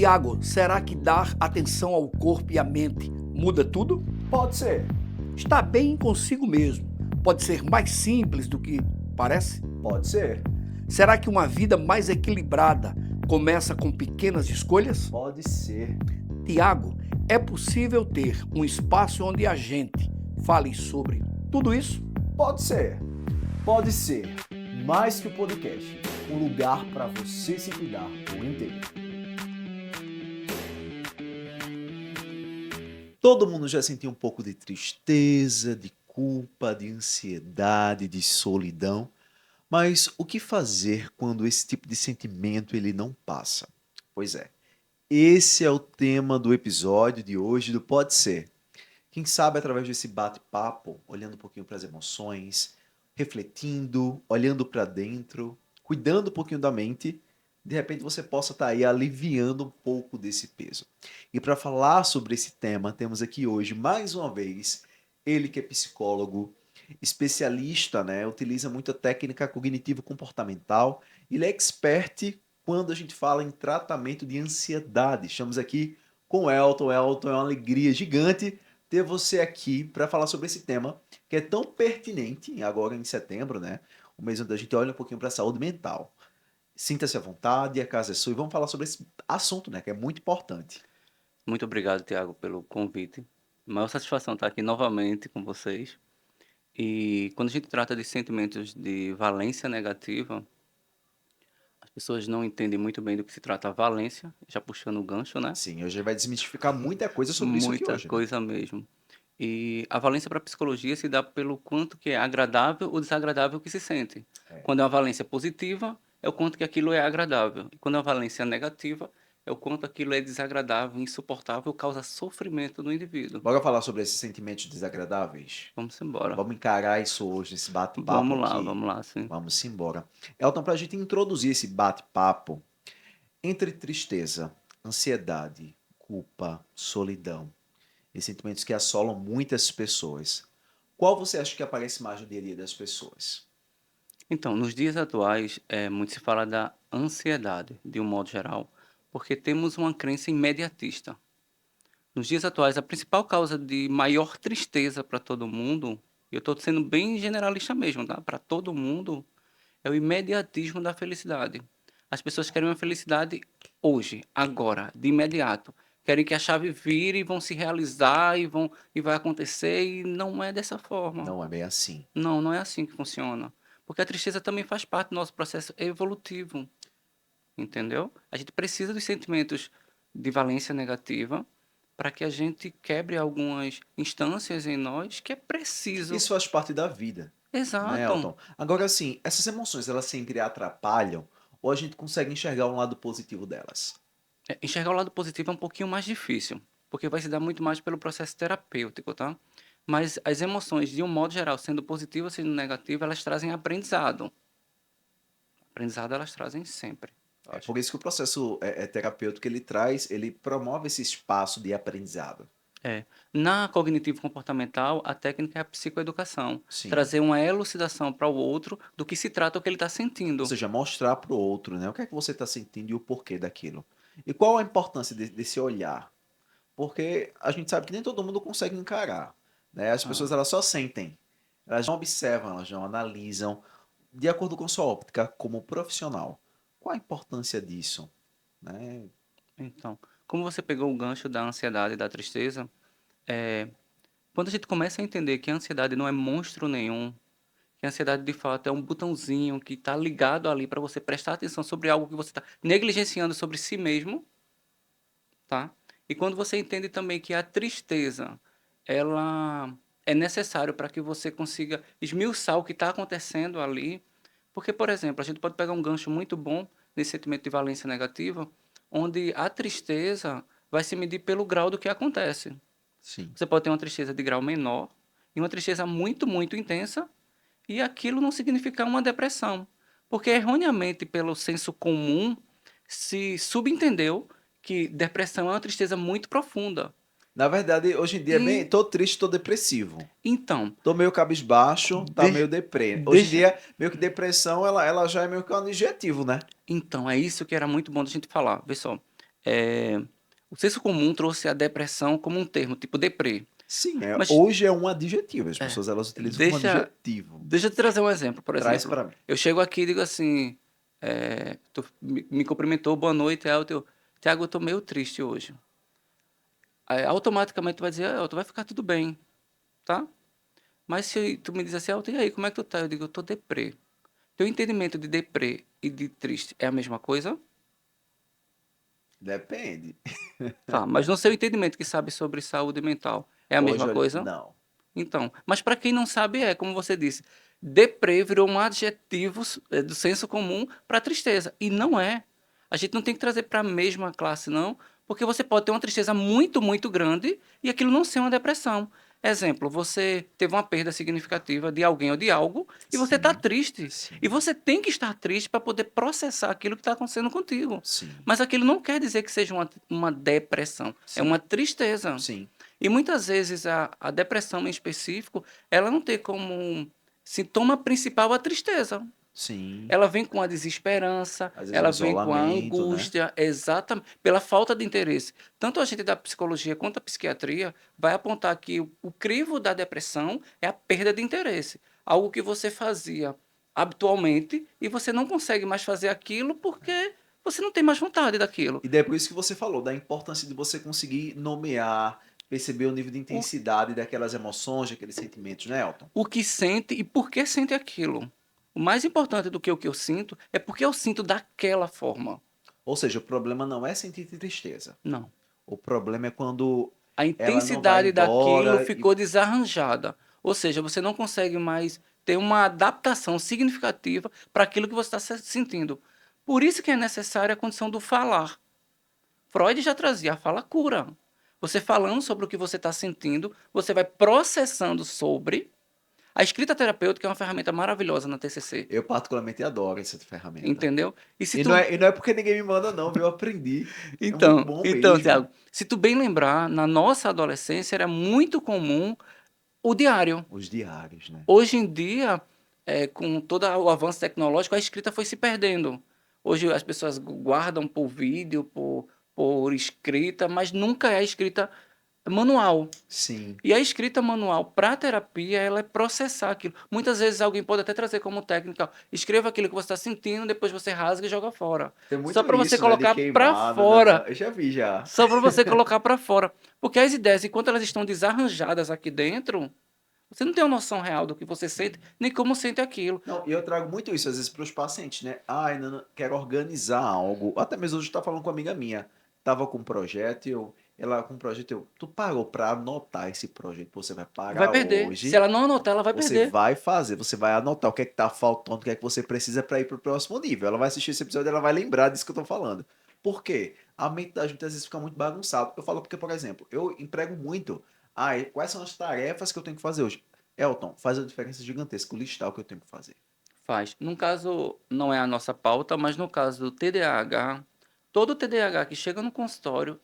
Tiago, será que dar atenção ao corpo e à mente muda tudo? Pode ser, Estar bem consigo mesmo pode ser mais simples do que parece? pode ser, Será que uma vida mais equilibrada começa com pequenas escolhas? pode ser. Tiago, é possível ter um espaço onde a gente fale sobre tudo isso? Pode ser, pode ser. Mais que o podcast, um lugar para você se cuidar por inteiro. Todo mundo já sentiu um pouco de tristeza, de culpa, de ansiedade, de solidão. Mas o que fazer quando esse tipo de sentimento ele não passa? Pois é, esse é o tema do episódio de hoje do Pode Ser. Quem sabe através desse bate-papo, olhando um pouquinho para as emoções, refletindo, olhando para dentro, cuidando um pouquinho da mente, de repente você possa estar aí aliviando um pouco desse peso. E para falar sobre esse tema, temos aqui hoje, mais uma vez, ele que é psicólogo, especialista, né? Utiliza muita técnica cognitivo-comportamental. Ele é expert quando a gente fala em tratamento de ansiedade. Estamos aqui com o Elton. Elton, é uma alegria gigante ter você aqui para falar sobre esse tema que é tão pertinente agora em setembro, né? O mês onde a gente olha um pouquinho para a saúde mental. Sinta-se à vontade, a casa é sua e vamos falar sobre esse assunto, né? Que é muito importante. Muito obrigado, Tiago, pelo convite. Maior satisfação estar aqui novamente com vocês. E quando a gente trata de sentimentos de valência negativa, as pessoas não entendem muito bem do que se trata a valência, já puxando o gancho, né? Sim, hoje vai desmistificar muita coisa sobre isso aqui Muita hoje, né? coisa mesmo. E a valência para a psicologia se dá pelo quanto que é agradável ou desagradável que se sente. É. Quando é uma valência positiva, é o quanto que aquilo é agradável. E quando é uma valência negativa, é o quanto aquilo é desagradável, insuportável, causa sofrimento no indivíduo. Bora falar sobre esses sentimentos desagradáveis? Vamos embora. Vamos encarar isso hoje, esse bate-papo aqui. Vamos lá, sim. Vamos embora. Elton, para a gente introduzir esse bate-papo entre tristeza, ansiedade, culpa, solidão, e sentimentos que assolam muitas pessoas, qual você acha que aparece mais no dia a dia das pessoas? Então, nos dias atuais, muito se fala da ansiedade, de um modo geral, porque temos uma crença imediatista. Nos dias atuais, a principal causa de maior tristeza para todo mundo, e eu estou sendo bem generalista mesmo, tá? Para todo mundo, é o imediatismo da felicidade. As pessoas querem uma felicidade hoje, agora, de imediato. Querem que a chave vire e vão se realizar e vai acontecer, e não é dessa forma. Não é bem assim. Não, não é assim que funciona. Porque a tristeza também faz parte do nosso processo evolutivo, entendeu? A gente precisa dos sentimentos de valência negativa para que a gente quebre algumas instâncias em nós que é preciso. Isso faz parte da vida, né, Exato. Elton? Agora, assim, essas emoções, elas sempre atrapalham ou a gente consegue enxergar um lado positivo delas? Enxergar o lado positivo é um pouquinho mais difícil, porque vai se dar muito mais pelo processo terapêutico, tá? Mas as emoções, de um modo geral, sendo positivas, sendo negativas, elas trazem aprendizado. Aprendizado elas trazem sempre. Eu É acho. por isso que o processo terapêutico ele traz, ele promove esse espaço de aprendizado. É. Na cognitivo-comportamental, a técnica é a psicoeducação. Sim. Trazer uma elucidação para o outro do que se trata o que ele está Ou sentindo. seja, mostrar para o outro, né, o que é que você está sentindo e o porquê daquilo. E qual a importância desse olhar? Porque a gente sabe que nem todo mundo consegue encarar, né? As Ah, pessoas elas só sentem, elas não observam, elas não analisam, de acordo com sua óptica como profissional. Qual a importância disso, né? então, como você pegou o gancho da ansiedade e da tristeza, é, quando a gente começa a entender que a ansiedade não é monstro nenhum, que a ansiedade de fato é um botãozinho que está ligado ali para você prestar atenção sobre algo que você está negligenciando sobre si mesmo, tá? E quando você entende também que a tristeza, ela é necessário para que você consiga esmiuçar o que está acontecendo ali, porque, por exemplo, a gente pode pegar um gancho muito bom nesse sentimento de valência negativa, onde a tristeza vai se medir pelo grau do que acontece. Sim. Você pode ter uma tristeza de grau menor e uma tristeza muito, muito intensa, e aquilo não significa uma depressão, porque erroneamente, pelo senso comum, se subentendeu que depressão é uma tristeza muito profunda. Na verdade, hoje em dia é bem, E tô triste, tô depressivo. então, Tô meio cabisbaixo, tá deixa, meio deprê. Hoje em deixa, dia, meio que depressão, ela já é meio que um adjetivo, né? então é isso que era muito bom da gente falar. Vê só, O senso comum trouxe a depressão como um termo, tipo deprê. Sim, Mas hoje é um adjetivo, as é, pessoas elas utilizam como deixa, adjetivo. deixa eu te trazer um exemplo. Por Traz exemplo, para mim. eu chego aqui e digo assim, tu me cumprimentou, boa noite, Elton. Tiago, eu tô meio triste hoje. Aí, automaticamente tu vai dizer, Elton, vai ficar tudo bem, tá? Mas se tu me diz assim, Elton, e aí, como é que tu tá? Eu digo, eu tô deprê. Teu entendimento de deprê e de triste é a mesma coisa? Depende. Tá, mas no seu entendimento que sabe sobre saúde mental, é a Hoje, mesma coisa? não. Então, mas para quem não sabe é, como você disse, deprê virou um adjetivo do senso comum para tristeza, e não é. A gente não tem que trazer para a mesma classe, não, porque você pode ter uma tristeza muito, muito grande e aquilo não ser uma depressão. Exemplo, você teve uma perda significativa de alguém ou de algo e você está Sim, triste. E sim, você tem que estar triste para poder processar aquilo que está acontecendo contigo. sim, Mas aquilo não quer dizer que seja uma depressão, é sim, uma tristeza. sim, E muitas vezes a depressão em específico, ela não tem como sintoma principal a tristeza. sim. Ela vem com a desesperança, Às vezes um ela vem com a isolamento, né? angústia, exatamente, pela falta de interesse. Tanto a gente da psicologia quanto a psiquiatria vai apontar que o crivo da depressão é a perda de interesse. Algo que você fazia habitualmente e você não consegue mais fazer aquilo porque você não tem mais vontade daquilo. E daí é por isso que você falou, da importância de você conseguir nomear, perceber o nível de O intensidade daquelas emoções, daqueles sentimentos, né, Elton? o que sente e por que sente aquilo. O mais importante do que o que eu sinto é porque eu sinto daquela forma. Ou seja, o problema não é sentir tristeza. Não. O problema é quando A ela não vai intensidade daquilo embora e ficou desarranjada. Ou seja, você não consegue mais ter uma adaptação significativa para aquilo que você está sentindo. Por isso que é necessária a condição do falar. Freud já trazia a fala cura. Você falando sobre o que você está sentindo, você vai processando sobre. A escrita terapêutica é uma ferramenta maravilhosa na TCC. eu particularmente adoro essa ferramenta. Entendeu? E se E não tu. é, e não é porque ninguém me manda não, viu? Eu aprendi. É muito Então, bom então, mesmo. Tiago, se tu bem lembrar, na nossa adolescência era muito comum o diário. Os diários, né? Hoje em dia, com todo o avanço tecnológico, a escrita foi se perdendo. Hoje as pessoas guardam por vídeo, por escrita, mas nunca é a escrita manual. Sim. E a escrita manual para terapia, ela é processar aquilo. Muitas vezes alguém pode até trazer como técnica, ó, escreva aquilo que você está sentindo, depois você rasga e joga fora. Tem Só muito para você isso, né? De colocar para queimada, fora. eu já vi já. Só para você colocar para fora. Porque as ideias, enquanto elas estão desarranjadas aqui dentro, você não tem uma noção real do que você sente, nem como sente aquilo. Não, e eu trago muito isso às vezes para os pacientes, né? Ai, não, quero organizar algo. Até mesmo hoje eu estava falando com uma amiga minha. Tava com um projeto e ela com um projeto, tu pagou para anotar esse projeto que você vai Vai pagar perder. Se hoje. ela não anotar, ela vai Você perder. vai fazer, você vai anotar o que é que tá faltando, o que é que você precisa para ir pro próximo nível. Ela vai assistir esse episódio e ela vai lembrar disso que eu tô falando. Por quê? A mente da gente às vezes fica muito bagunçada. Eu falo porque, por exemplo, eu emprego muito. Ai, quais são as tarefas que eu tenho que fazer hoje? Elton, faz a diferença gigantesca o listar o que eu tenho que fazer. Faz. No caso, não é a nossa pauta, mas no caso do TDAH, todo TDAH que chega no consultório,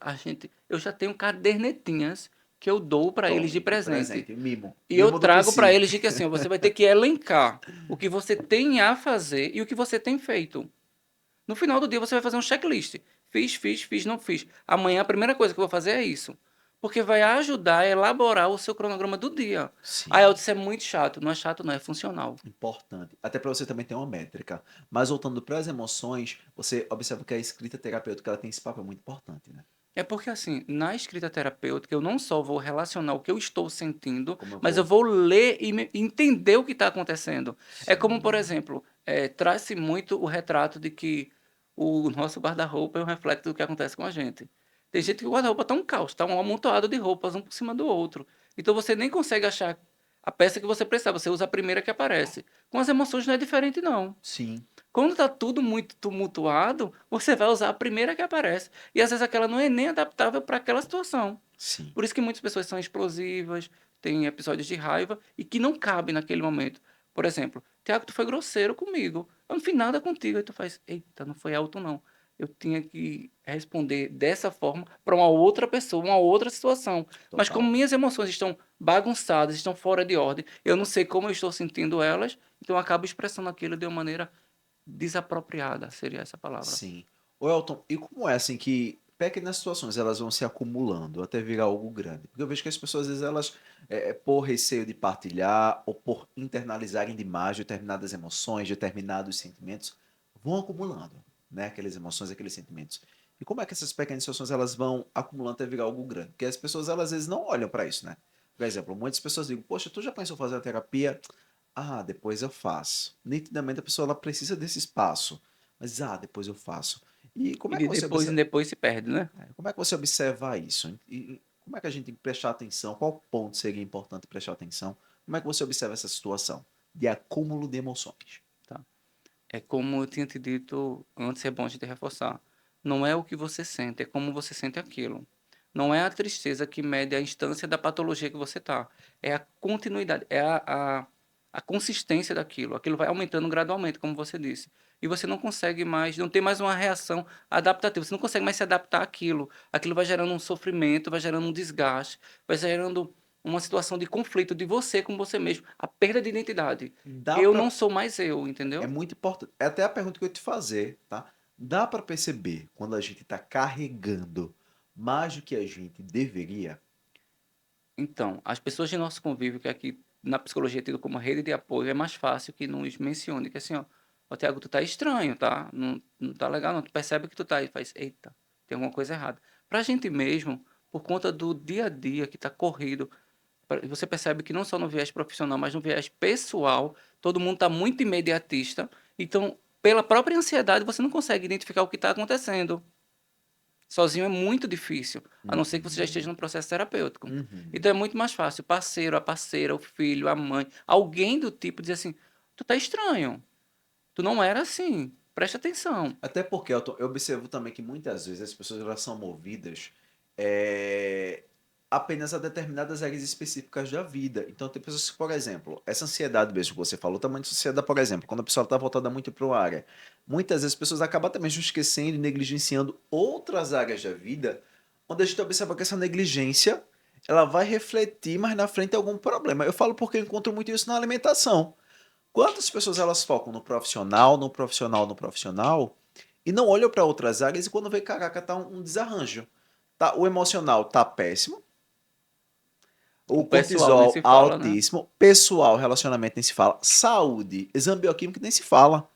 eu já tenho cadernetinhas que eu dou para eles de Tome, de presente. presente, mimo. E eu Mimo do trago para psi. eles de que assim, ó, você vai ter que elencar o que você tem a fazer e o que você tem feito. No final do dia você vai fazer um checklist. Fiz, fiz, fiz, não fiz. Amanhã a primeira coisa que eu vou fazer é isso. Porque vai ajudar a elaborar o seu cronograma do dia. Ah, Sim, eu disse, é muito chato. Não é chato, não, é funcional. importante. Até para você também ter uma métrica. Mas voltando para as emoções, você observa que a escrita terapêutica ela tem esse papel muito importante, né? É porque, assim, na escrita terapêutica, eu não só vou relacionar o que eu estou sentindo, Como eu mas eu vou. vou ler e entender o que está acontecendo. É como, por Sim. exemplo, traz-se muito o retrato de que o nosso guarda-roupa é um reflexo do que acontece com a gente. Tem gente que o guarda-roupa está um caos, está um amontoado de roupas, um por cima do outro. Então você nem consegue achar a peça que você precisa, você usa a primeira que aparece. Com as emoções não é diferente, não. Sim. Quando está tudo muito tumultuado, você vai usar a primeira que aparece. E às vezes aquela não é nem adaptável para aquela situação. Sim. Por isso que muitas pessoas são explosivas, têm episódios de raiva e que não cabem naquele momento. Por exemplo, Tiago, tu foi grosseiro comigo. Eu não fiz nada contigo. Aí tu faz, eita, não foi alto não. Eu tinha que responder dessa forma para uma outra pessoa, uma outra situação. Mas como Total. minhas emoções estão bagunçadas, estão fora de ordem, eu não sei como eu estou sentindo elas, então eu acabo expressando aquilo de uma maneira desapropriada, seria essa palavra. Sim. Ô Elton, e como é assim que pequenas situações elas vão se acumulando até virar algo grande? Porque eu vejo que as pessoas, às vezes, elas, por receio de partilhar ou por internalizarem demais determinadas emoções, determinados sentimentos, vão acumulando, né? Aquelas emoções, aqueles sentimentos. E como é que essas pequenas situações elas vão acumulando até virar algo grande? Porque as pessoas, elas, às vezes, não olham para isso, né? Por exemplo, muitas pessoas dizem, poxa, tu já pensou em fazer a terapia? Ah, depois eu faço. Nitidamente a pessoa ela precisa desse espaço. Mas, depois eu faço. E como E é que de você depois em observa, depois se perde, né? como é que você observa isso? E como é que a gente tem que prestar atenção? Qual ponto seria importante prestar atenção? Como é que você observa essa situação de acúmulo de emoções? Tá. É como eu tinha te dito antes, é bom a gente reforçar. Não é o que você sente, é como você sente aquilo. Não é a tristeza que mede a instância da patologia que você está. É a continuidade, é a consistência daquilo. Aquilo vai aumentando gradualmente, como você disse. E você não consegue mais, não tem mais uma reação adaptativa. Você não consegue mais se adaptar àquilo. Aquilo vai gerando um sofrimento, vai gerando um desgaste, vai gerando uma situação de conflito de você com você mesmo. A perda de identidade. Dá Eu não para sou mais eu, É entendeu? muito importante. É até a pergunta que eu ia te fazer, tá? Dá para perceber quando a gente está carregando mais do que a gente deveria? Então, as pessoas de nosso convívio, que aqui na psicologia é tido como rede de apoio, é mais fácil que nos mencione, que assim, ó, Tiago, tu tá estranho, tá? Não tá legal não, tu percebe que tu tá aí, faz, eita, tem alguma coisa errada. Pra gente mesmo, por conta do dia a dia que tá corrido, você percebe que não só no viés profissional, mas no viés pessoal, todo mundo tá muito imediatista, então, pela própria ansiedade, você não consegue identificar o que está acontecendo. Sozinho é muito difícil, a não ser que você já esteja Uhum, num processo terapêutico. uhum. Então é muito mais fácil o parceiro, a parceira, o filho, a mãe, alguém do tipo dizer assim: tu tá estranho, tu não era assim, presta atenção. Até porque eu observo também que muitas vezes as pessoas elas são movidas apenas a determinadas áreas específicas da vida. Então, tem pessoas que, por exemplo, essa ansiedade mesmo que você falou, tamanho de ansiedade, por exemplo, quando a pessoa está voltada muito para uma área, muitas vezes as pessoas acabam também esquecendo e negligenciando outras áreas da vida, onde a gente observa que essa negligência ela vai refletir mais na frente em algum problema. Eu falo porque eu encontro muito isso na alimentação. Quantas pessoas elas focam no profissional, no profissional, no profissional e não olham para outras áreas e quando vê, caraca, tá um desarranjo. Tá, o emocional tá péssimo, o O pessoal nem cortisol se fala, né? altíssimo, pessoal, relacionamento nem se fala, saúde, exame bioquímico nem se fala.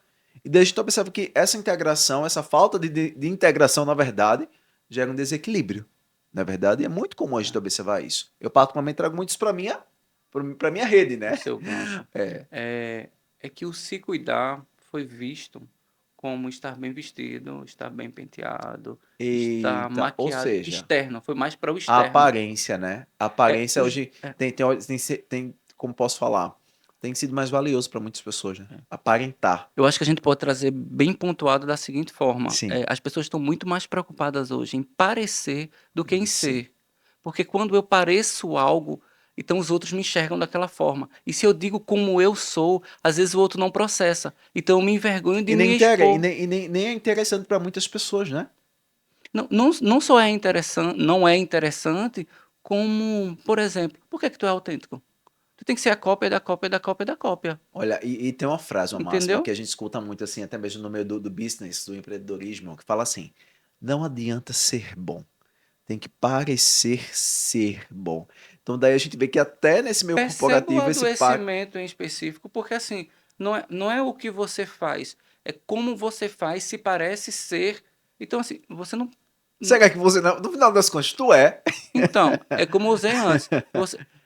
E daí a gente observa que essa integração, essa falta de integração, na verdade, gera um desequilíbrio. Na verdade, é muito comum a gente É, observar isso. Eu particularmente trago muito isso para minha rede, o né? seu gancho. É. É que o se cuidar foi visto como estar bem vestido, estar bem penteado, estar Eita, ou maquiado, seja, externo, foi mais para o a externo. aparência, né? A É, aparência os, hoje tem, como posso falar, tem sido mais valioso para muitas pessoas, né? é. Aparentar. Eu acho que a gente pode trazer bem pontuado da seguinte forma: Sim, as pessoas estão muito mais preocupadas hoje em parecer do que em sim. ser. Porque quando eu pareço algo, então os outros me enxergam daquela forma. E se eu digo como eu sou, às vezes o outro não processa. Então eu me envergonho de E nem, me inter- e expor. nem, e nem, nem é interessante para muitas pessoas, né? Não só é interessante, não é interessante, como, por exemplo, por que que tu é autêntico? Tu tem que ser a cópia da cópia da cópia da cópia. Olha, e tem uma frase, uma máxima, Entendeu? que a gente escuta muito assim, até mesmo no meio do business, do empreendedorismo, que fala assim: não adianta ser bom, tem que parecer ser bom. Então daí a gente vê que até nesse meio Perceba o corporativo, esse par. adoecimento em específico, porque assim, não é o que você faz, é como você faz, se parece ser. Então, assim, você não. Será que você, no final das contas, tu é? Então, é como eu usei antes.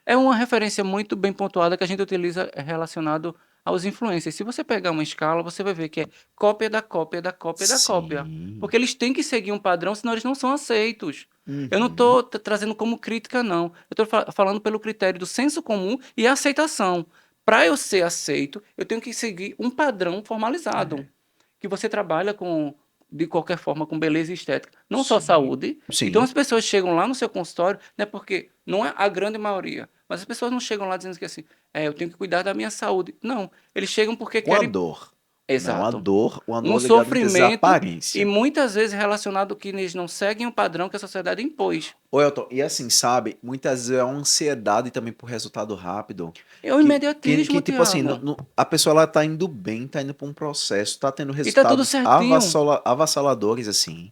É uma referência muito bem pontuada que a gente utiliza relacionado aos influencers. Se você pegar uma escala, você vai ver que é cópia da cópia da cópia da cópia. Sim. Porque eles têm que seguir um padrão, senão eles não são aceitos. Eu não Uhum. estou trazendo como crítica, não. Eu estou falando pelo critério do senso comum e aceitação. Para eu ser aceito, eu tenho que seguir um padrão formalizado. É. Que você trabalha com, de qualquer forma, com beleza e estética, não só Sim. saúde. Então Sim. as pessoas chegam lá no seu consultório, né, porque não é a grande maioria, mas as pessoas não chegam lá dizendo que assim, eu tenho que cuidar da minha saúde. Não, eles chegam porque Com a querem. dor. Né? Exato. Uma Um dor ligada muitas vezes à sofrimento e aparência. muitas vezes relacionado que eles não seguem o padrão que a sociedade impôs. Ô, Elton, e assim, sabe, muitas vezes é uma ansiedade também por resultado rápido. É o Que imediatismo, tipo assim, Tiago. a pessoa ela tá indo bem, tá indo pra um processo, tá tendo E tá tudo resultados certinho. avassaladores, assim.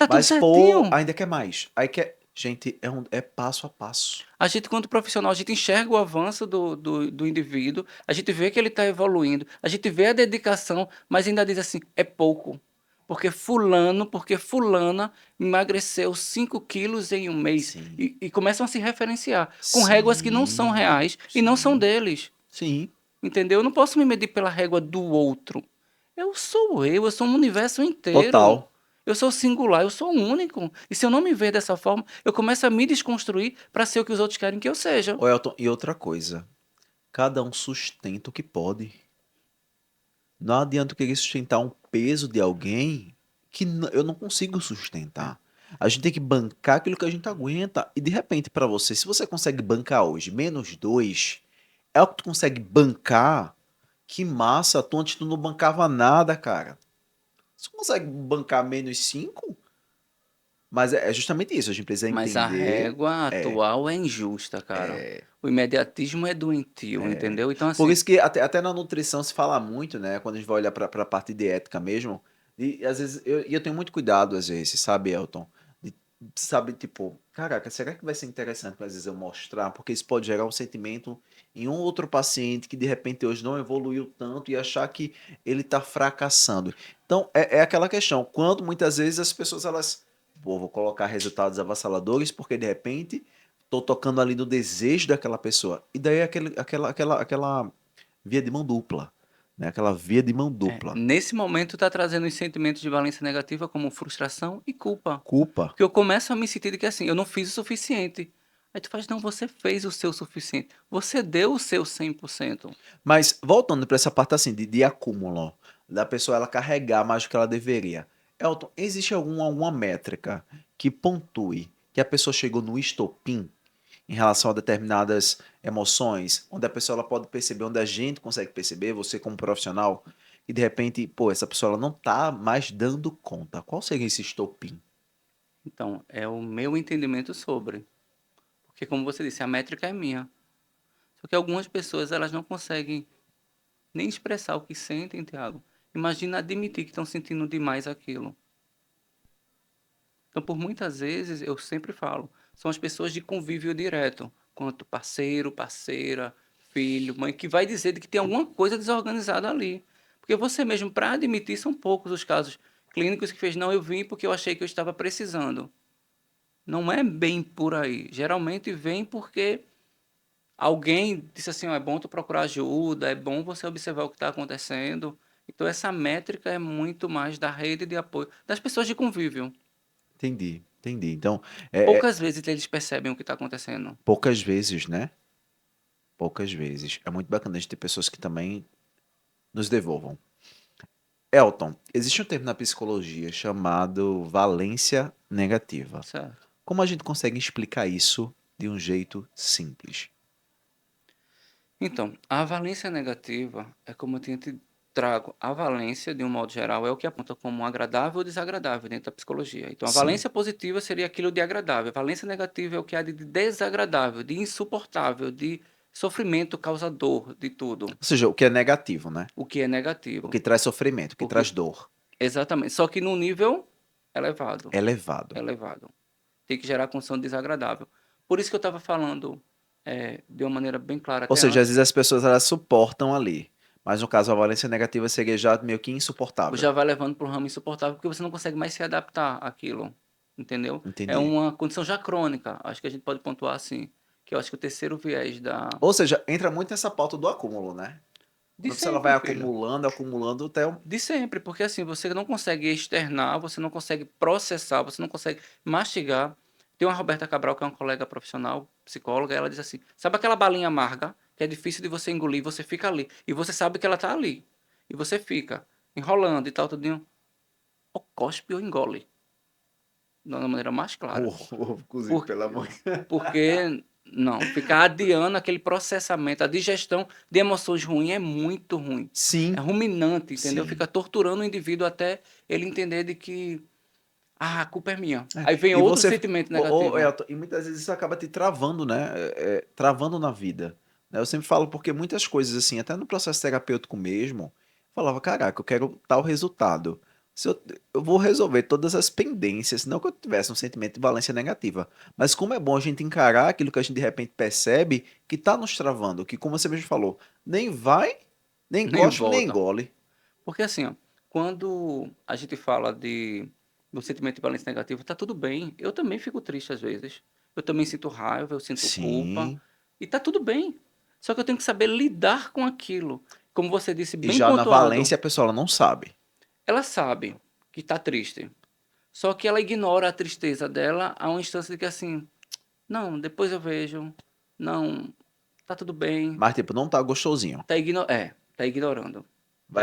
Tá tudo Mas, pô, certinho. ainda quer mais. Aí quer. Gente, é passo a passo. A gente, quanto profissional, a gente enxerga o avanço do indivíduo, a gente vê que ele está evoluindo, a gente vê a dedicação, mas ainda diz assim, é pouco. Porque fulana emagreceu 5 quilos em um mês. Sim, E começam a se referenciar com réguas que não são sim, reais e não são sim, deles. sim. Entendeu? Eu não posso me medir pela régua do outro. Eu sou um universo inteiro. Total. Eu sou singular, eu sou único. E se eu não me ver dessa forma, eu começo a me desconstruir para ser o que os outros querem que eu seja. Ô, Elton, e outra coisa. Cada um sustenta o que pode. Não adianta eu querer sustentar um peso de alguém que eu não consigo sustentar. A gente tem que bancar aquilo que a gente aguenta. E de repente, pra você, se você consegue bancar hoje -2, é o que tu consegue bancar. Que massa, tu antes tu não bancava nada, cara. Você consegue bancar -5? Mas é justamente isso, a gente precisa Mas a entender. régua É, atual é injusta, cara. é. O imediatismo é doentio, entendeu? Então, Por assim, isso que até na nutrição se fala muito, né? Quando a gente vai olhar para a parte de ética mesmo. E às vezes eu tenho muito cuidado, às vezes, sabe, Elton? De, sabe, tipo, caraca, será que vai ser interessante às vezes eu mostrar? Porque isso pode gerar um sentimento em um outro paciente que de repente hoje não evoluiu tanto e achar que ele tá fracassando. Então, é aquela questão. Quando muitas vezes as pessoas elas, pô, vou colocar resultados avassaladores porque de repente tô tocando ali no desejo daquela pessoa. E daí é aquela via de mão dupla, né? Aquela via de mão dupla. nesse momento tá trazendo os sentimentos de valência negativa como frustração e culpa. Culpa. Porque eu começo a me sentir de que assim, eu não fiz o suficiente. Aí tu faz, não, você fez o seu suficiente. Você deu o seu 100%. Mas voltando para essa parte assim de acúmulo, da pessoa ela carregar mais do que ela deveria. Elton, existe alguma métrica que pontue que a pessoa chegou no estopim em relação a determinadas emoções, onde a pessoa ela pode perceber, onde a gente consegue perceber, você como profissional, e de repente, pô, essa pessoa ela não tá mais dando conta. Qual seria esse estopim? Então, é o meu entendimento sobre. Porque como você disse, a métrica é minha. Só que algumas pessoas, elas não conseguem nem expressar o que sentem, Thiago. Imagina admitir que estão sentindo demais aquilo. Então, por muitas vezes, eu sempre falo, são as pessoas de convívio direto, quanto parceiro, parceira, filho, mãe, que vai dizer de que tem alguma coisa desorganizada ali. Porque você mesmo, para admitir, são poucos os casos clínicos que fez, não, eu vim porque eu achei que eu estava precisando. Não é bem por aí. Geralmente vem porque alguém disse assim, ó, é bom tu procurar ajuda, é bom você observar o que está acontecendo. Então, essa métrica é muito mais da rede de apoio, das pessoas de convívio. Entendi, entendi. Então, é Poucas vezes eles percebem o que está acontecendo. poucas vezes, né? Poucas vezes. É muito bacana a gente ter pessoas que também nos devolvam. Elton, existe um termo na psicologia chamado valência negativa. Certo. Como a gente consegue explicar isso de um jeito simples? Então, a valência negativa é como eu te trago. A valência, de um modo geral, é o que aponta como agradável ou desagradável dentro da psicologia. Então, a Sim. valência positiva seria aquilo de agradável. A valência negativa é o que há de desagradável, de insuportável, de sofrimento causador de tudo. Ou seja, o que é negativo, né? O que é O negativo. que traz sofrimento, o que O que, traz dor. exatamente. Só que num nível elevado. Elevado. Elevado. Tem que gerar condição desagradável. Por isso que eu estava falando de uma maneira bem clara Ou até seja, às antes. vezes as pessoas elas suportam ali. Mas no caso, a valência negativa seria já meio que insuportável. Já vai levando para um ramo insuportável porque você não consegue mais se adaptar àquilo, entendeu? É Entendi. uma condição já crônica, acho que a gente pode pontuar assim, que eu acho que o terceiro viés Ou seja, entra muito nessa pauta do acúmulo, né? de Quando a pessoa ela vai sempre, filho. acumulando, acumulando até um. De sempre, porque assim, você não consegue externar, você não consegue processar, você não consegue mastigar. Tem uma Roberta Cabral, que é uma colega profissional, psicóloga, ela diz assim: sabe aquela balinha amarga que é difícil de você engolir, você fica ali. E você sabe que ela tá ali. E você fica enrolando e tal, tudinho. Ou cospe ou engole. Da maneira mais clara. Ovo cozido Por, pela mãe. porque, não, ficar adiando aquele processamento, a digestão de emoções ruins é muito ruim. É Sim, ruminante, entendeu? sim. Fica torturando o indivíduo até ele entender de que, a culpa é minha. Aí vem E outro você. sentimento negativo. Elton, e muitas vezes isso acaba te travando, né? Travando na vida. Né? Eu sempre falo porque muitas coisas, assim, até no processo terapêutico mesmo, eu falava, caraca, eu quero tal resultado. Se eu vou resolver todas as pendências, não que eu tivesse um sentimento de valência negativa, mas como é bom a gente encarar aquilo que a gente de repente percebe que está nos travando, que como você mesmo falou, nem vai, nem Nem encosta, nem volta. engole. Porque assim, ó, quando a gente fala do sentimento de valência negativa, tá tudo bem. Eu também fico triste às vezes. Eu também sinto raiva, eu sinto culpa. Sim, E tá tudo bem. Só que eu tenho que saber lidar com aquilo. Como você disse, e bem já na pontuado. valência a pessoa ela não sabe. Ela sabe que tá triste. Só que ela ignora a tristeza dela a uma instância de que assim, não, depois eu vejo. Não, tá tudo bem. Mas tipo, não tá gostosinho. Tá ignorando. Tá Vai ignorando.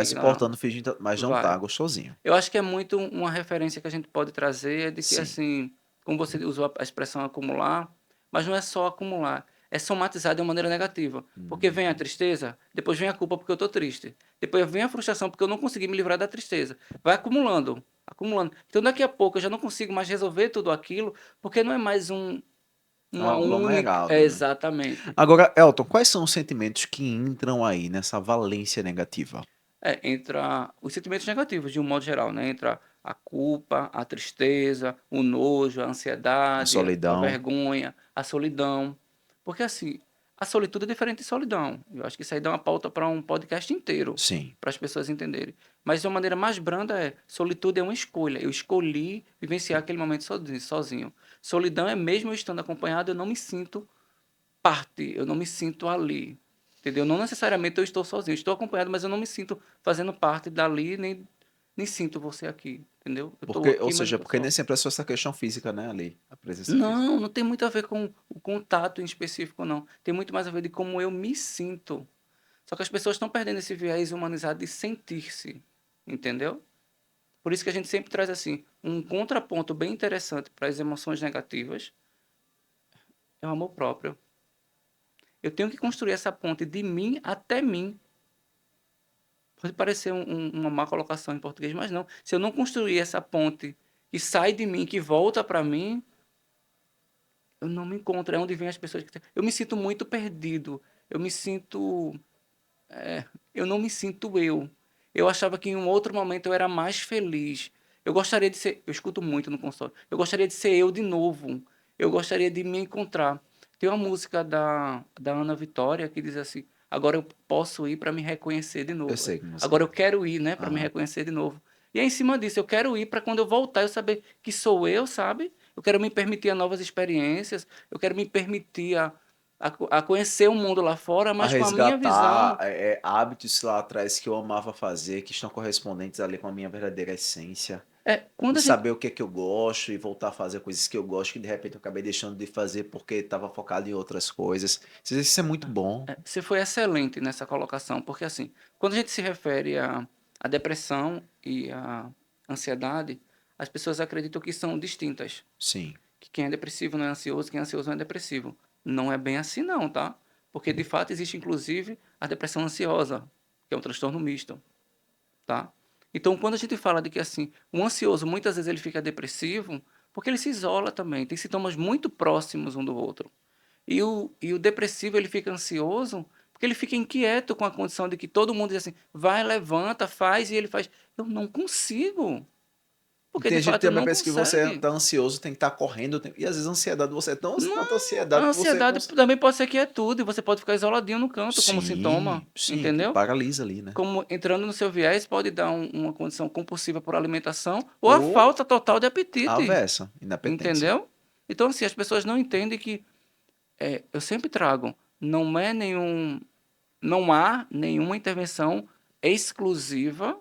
suportando, fingindo, mas não tá Vai. gostosinho. Eu acho que é muito uma referência que a gente pode trazer é de que, Sim. assim, como você usou a expressão acumular, mas não é só acumular, é somatizar de uma maneira negativa. Porque vem a Hum. tristeza, depois vem a culpa porque eu estou triste, depois vem a frustração porque eu não consegui me livrar da tristeza. Vai acumulando, acumulando. Então daqui a pouco eu já não consigo mais resolver tudo aquilo, porque não é mais É um uma única. É, aglomerado, né? exatamente. Agora, Elton, quais são os sentimentos que entram aí nessa valência negativa? Entra os sentimentos negativos, de um modo geral, né? Entra a culpa, a tristeza, o nojo, a A ansiedade, a solidão? vergonha, a solidão. Porque, assim, a solitude é diferente de solidão. Eu acho que isso aí dá uma pauta para um podcast inteiro, Sim. para as pessoas entenderem. Mas de uma maneira mais branda solitude é uma escolha. Eu escolhi vivenciar aquele momento sozinho. Solidão é mesmo eu estando acompanhado, eu não me sinto parte, eu não me sinto ali. Entendeu? Não necessariamente eu estou sozinho, estou acompanhado, mas eu não me sinto fazendo parte dali, nem sinto você aqui, entendeu? Eu estou Porque, ou aqui, mas eu seja, estou porque nem só. sempre é só essa questão física, né, ali, a presença física. Não, não tem muito a ver com o contato em específico, não. Tem muito mais a ver de como eu me sinto. Só que as pessoas estão perdendo esse viés humanizado de sentir-se, entendeu? Por isso que a gente sempre traz assim um contraponto bem interessante para as emoções negativas, é o amor próprio. Eu tenho que construir essa ponte de mim até mim. Pode parecer uma má colocação em português, mas não. Se eu não construir essa ponte que sai de mim, que volta para mim, eu não me encontro. É onde vem as pessoas que. Eu me sinto muito perdido. Eu me sinto. Eu não me sinto eu. Eu achava que em um outro momento eu era mais feliz. Eu gostaria de ser. Eu escuto muito no consultório. Eu gostaria de ser eu de novo. Eu gostaria de me encontrar. Tem uma música da Ana Vitória que diz assim: agora eu posso ir para me reconhecer de Eu novo. sei que música Agora é eu essa. quero ir, né, para me Aham. reconhecer de novo. E é em cima disso, eu quero ir para quando eu voltar eu saber que sou eu, sabe? Eu quero me permitir a novas experiências, eu quero me permitir a conhecer o mundo lá fora, A mas com a minha resgatar visão. hábitos lá atrás que eu amava fazer, que estão correspondentes ali com a minha verdadeira essência. E Quando a gente saber o que é que eu gosto e voltar a fazer coisas que eu gosto que de repente eu acabei deixando de fazer porque estava focado em outras coisas. Isso é muito bom. Você foi excelente nessa colocação, porque assim, quando a gente se refere à depressão e à ansiedade, as pessoas acreditam que são distintas, Sim. que quem é depressivo não é ansioso, quem é ansioso não é depressivo. Não é bem assim não, tá? Porque de fato existe inclusive a depressão ansiosa, que é um transtorno misto, tá? Então, quando a gente fala de que assim, o ansioso muitas vezes ele fica depressivo, porque ele se isola também, tem sintomas muito próximos um do outro. E o depressivo ele fica ansioso porque ele fica inquieto com a condição de que todo mundo diz assim, vai, levanta, faz, e ele faz. Eu não consigo, E porque tem de gente que fato também não pensa que você consegue. tá ansioso, tem que estar correndo, e às vezes a ansiedade, você é tanta Não, a ansiedade que você ansiedade também pode ser que é tudo, e você pode ficar isoladinho no canto como sintoma, Sim, sim, aquilo entendeu? paralisa ali, né? Como entrando no seu viés pode dar uma condição compulsiva por alimentação ou a Ou falta total de a apetite, avessa, inapetência. entendeu? Então, assim, as pessoas não entendem que eu sempre trago, não há nenhuma intervenção exclusiva,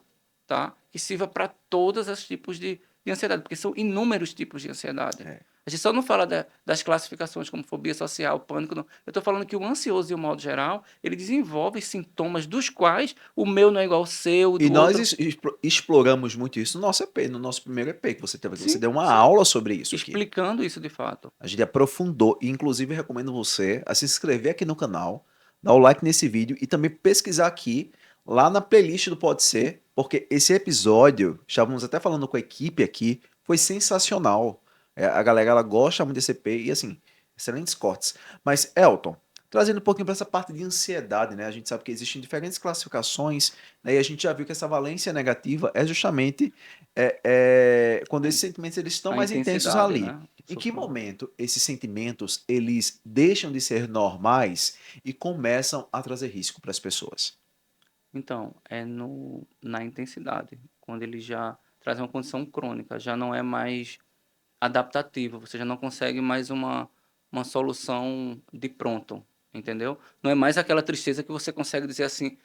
tá? Que sirva para todos os tipos de ansiedade, porque são inúmeros tipos de ansiedade. É. A gente só não fala das classificações como fobia social, pânico, não. Eu estou falando que o ansioso, de um modo geral, ele desenvolve sintomas dos quais o meu não é igual ao seu, o E do nós outro. exploramos muito isso no nosso EP, no nosso primeiro EP que você teve aqui. Você Sim, deu uma sim. aula sobre isso aqui. Explicando isso de fato. A gente aprofundou e inclusive recomendo você a se inscrever aqui no canal, dar o like nesse vídeo e também pesquisar aqui lá na playlist do Pode Ser, porque esse episódio, estávamos até falando com a equipe aqui, foi sensacional. A galera ela gosta muito desse EP e assim, excelentes cortes. Mas Elton, Trazendo um pouquinho para essa parte de ansiedade, né? A gente sabe que existem diferentes classificações, né? E a gente já viu que essa valência negativa é justamente quando A, esses in- sentimentos eles estão a mais intensos intensidade, ali. né? Em que Sofrimento. momento esses sentimentos eles deixam de ser normais e começam a trazer risco para as pessoas? Então, é na intensidade, quando ele já traz uma condição crônica, já não é mais adaptativo, você já não consegue mais uma solução de pronto, entendeu? Não é mais aquela tristeza que você consegue dizer assim,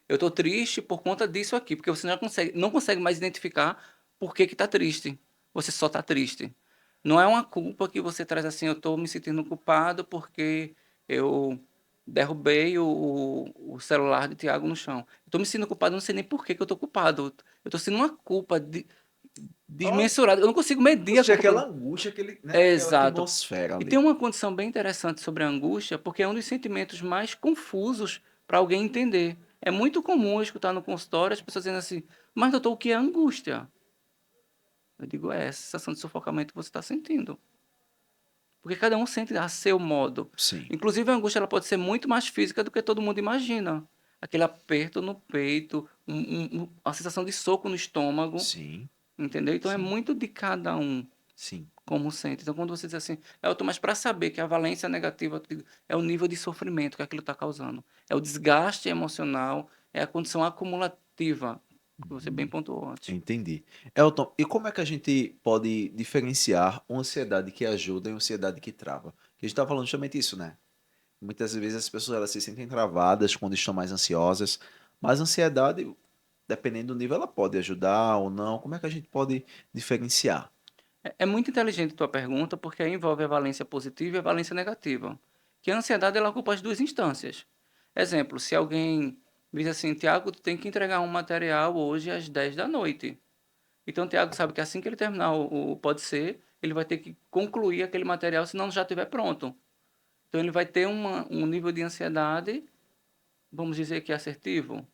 eu estou triste por conta disso aqui, porque você não consegue mais identificar por que está triste, você só está triste. Não é uma culpa que você traz assim, eu estou me sentindo culpado porque eu derrubei o celular de Tiago no chão. Eu tô me sentindo culpado, eu não sei nem por que que eu tô culpado. Eu tô sentindo uma culpa Ó, desmensurada. Eu não consigo ou medir a seja, culpa que aquela eu... angústia, aquele, né? É Aquela exato. atmosfera E tem ali. uma condição bem interessante sobre a angústia, porque é um dos sentimentos mais confusos para alguém entender. É muito comum eu escutar no consultório as pessoas dizendo assim, mas doutor, o que é angústia? Eu digo, é essa sensação de sufocamento que você está sentindo. Porque cada um sente a seu modo. Sim, Inclusive, a angústia ela pode ser muito mais física do que todo mundo imagina. Aquele aperto no peito, uma sensação de soco no estômago, sim, entendeu? Então, é sim, muito de cada um sim. como sente. Então, quando você diz assim, Elton, mas para saber que a valência negativa é o nível de sofrimento que aquilo está causando, é o desgaste emocional, é a condição acumulativa, que você bem Uhum. pontuou antes. Entendi. Elton, e como é que a gente pode diferenciar uma ansiedade que ajuda e uma ansiedade que trava? Porque a gente está falando justamente isso, né? Muitas vezes as pessoas elas se sentem travadas quando estão mais ansiosas, mas a ansiedade, dependendo do nível, ela pode ajudar ou não. Como é que a gente pode diferenciar? É muito inteligente tua pergunta, porque aí envolve a valência positiva e a valência negativa. Que a ansiedade ela ocupa as duas instâncias. Exemplo, se alguém diz assim, Tiago, tu tem que entregar um material hoje às 10 da noite. Então, o Tiago sabe que assim que ele terminar o pode ser, ele vai ter que concluir aquele material, senão já estiver pronto. Então, ele vai ter um nível de ansiedade, vamos dizer que assertivo.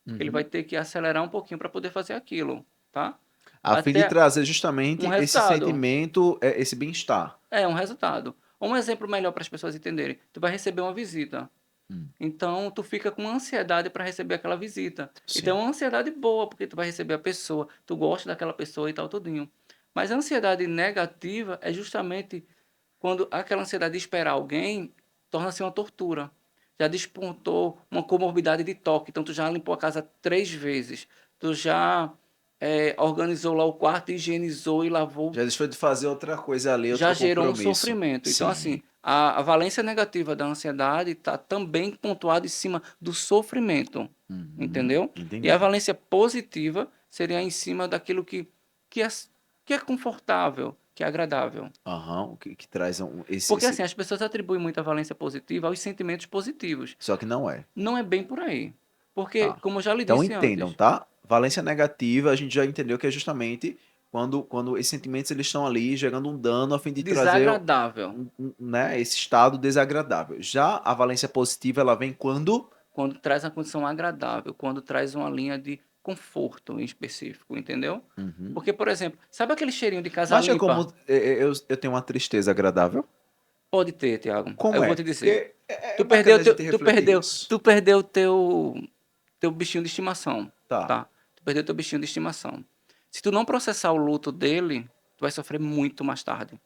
Ele vai Uhum. ter que acelerar um pouquinho para poder fazer aquilo, tá? A fim de Até trazer um justamente esse resultado. sentimento, esse bem-estar. É, um resultado. Um exemplo melhor para as pessoas entenderem. Tu vai receber uma visita. Hum, Então, tu fica com ansiedade para receber aquela visita. Então, sim. é uma ansiedade boa, porque tu vai receber a pessoa, tu gosta daquela pessoa e tal, tudinho. Mas a ansiedade negativa é justamente quando aquela ansiedade de esperar alguém torna-se uma tortura. Já despontou uma comorbidade de toque. Então, tu já limpou a casa 3 vezes. Tu já organizou lá o quarto, higienizou e lavou, Já deixou de fazer outra coisa ali, já outro gerou um compromisso. sofrimento. Então, assim, Sim. a valência negativa da ansiedade está também pontuada em cima do sofrimento, Uhum, entendeu? E a entendi. valência positiva seria em cima daquilo que, é, que é confortável, que é agradável. Aham, o que traz Porque, assim, as pessoas atribuem muita valência positiva aos sentimentos positivos. Só que não é. Não é bem por aí. Porque, Tá. como eu já lhe Então disse entendam, antes, tá? Valência negativa, a gente já entendeu que é justamente quando esses sentimentos eles estão ali gerando um dano a fim de trazer desagradável. né, esse estado desagradável. Já a valência positiva, ela vem quando. Quando traz uma condição agradável, quando traz uma linha de conforto em específico, entendeu? Uhum. Porque, por exemplo, sabe aquele cheirinho de casa Mas é limpa? como eu tenho uma tristeza agradável? Pode ter, Tiago. Aí Como eu vou é? te dizer. Porque é bacana a gente refletir isso. Tu perdeu teu bichinho de estimação, Tá. tá? Tu perdeu teu bichinho de estimação. Se tu não processar o luto dele, tu vai sofrer muito mais tarde.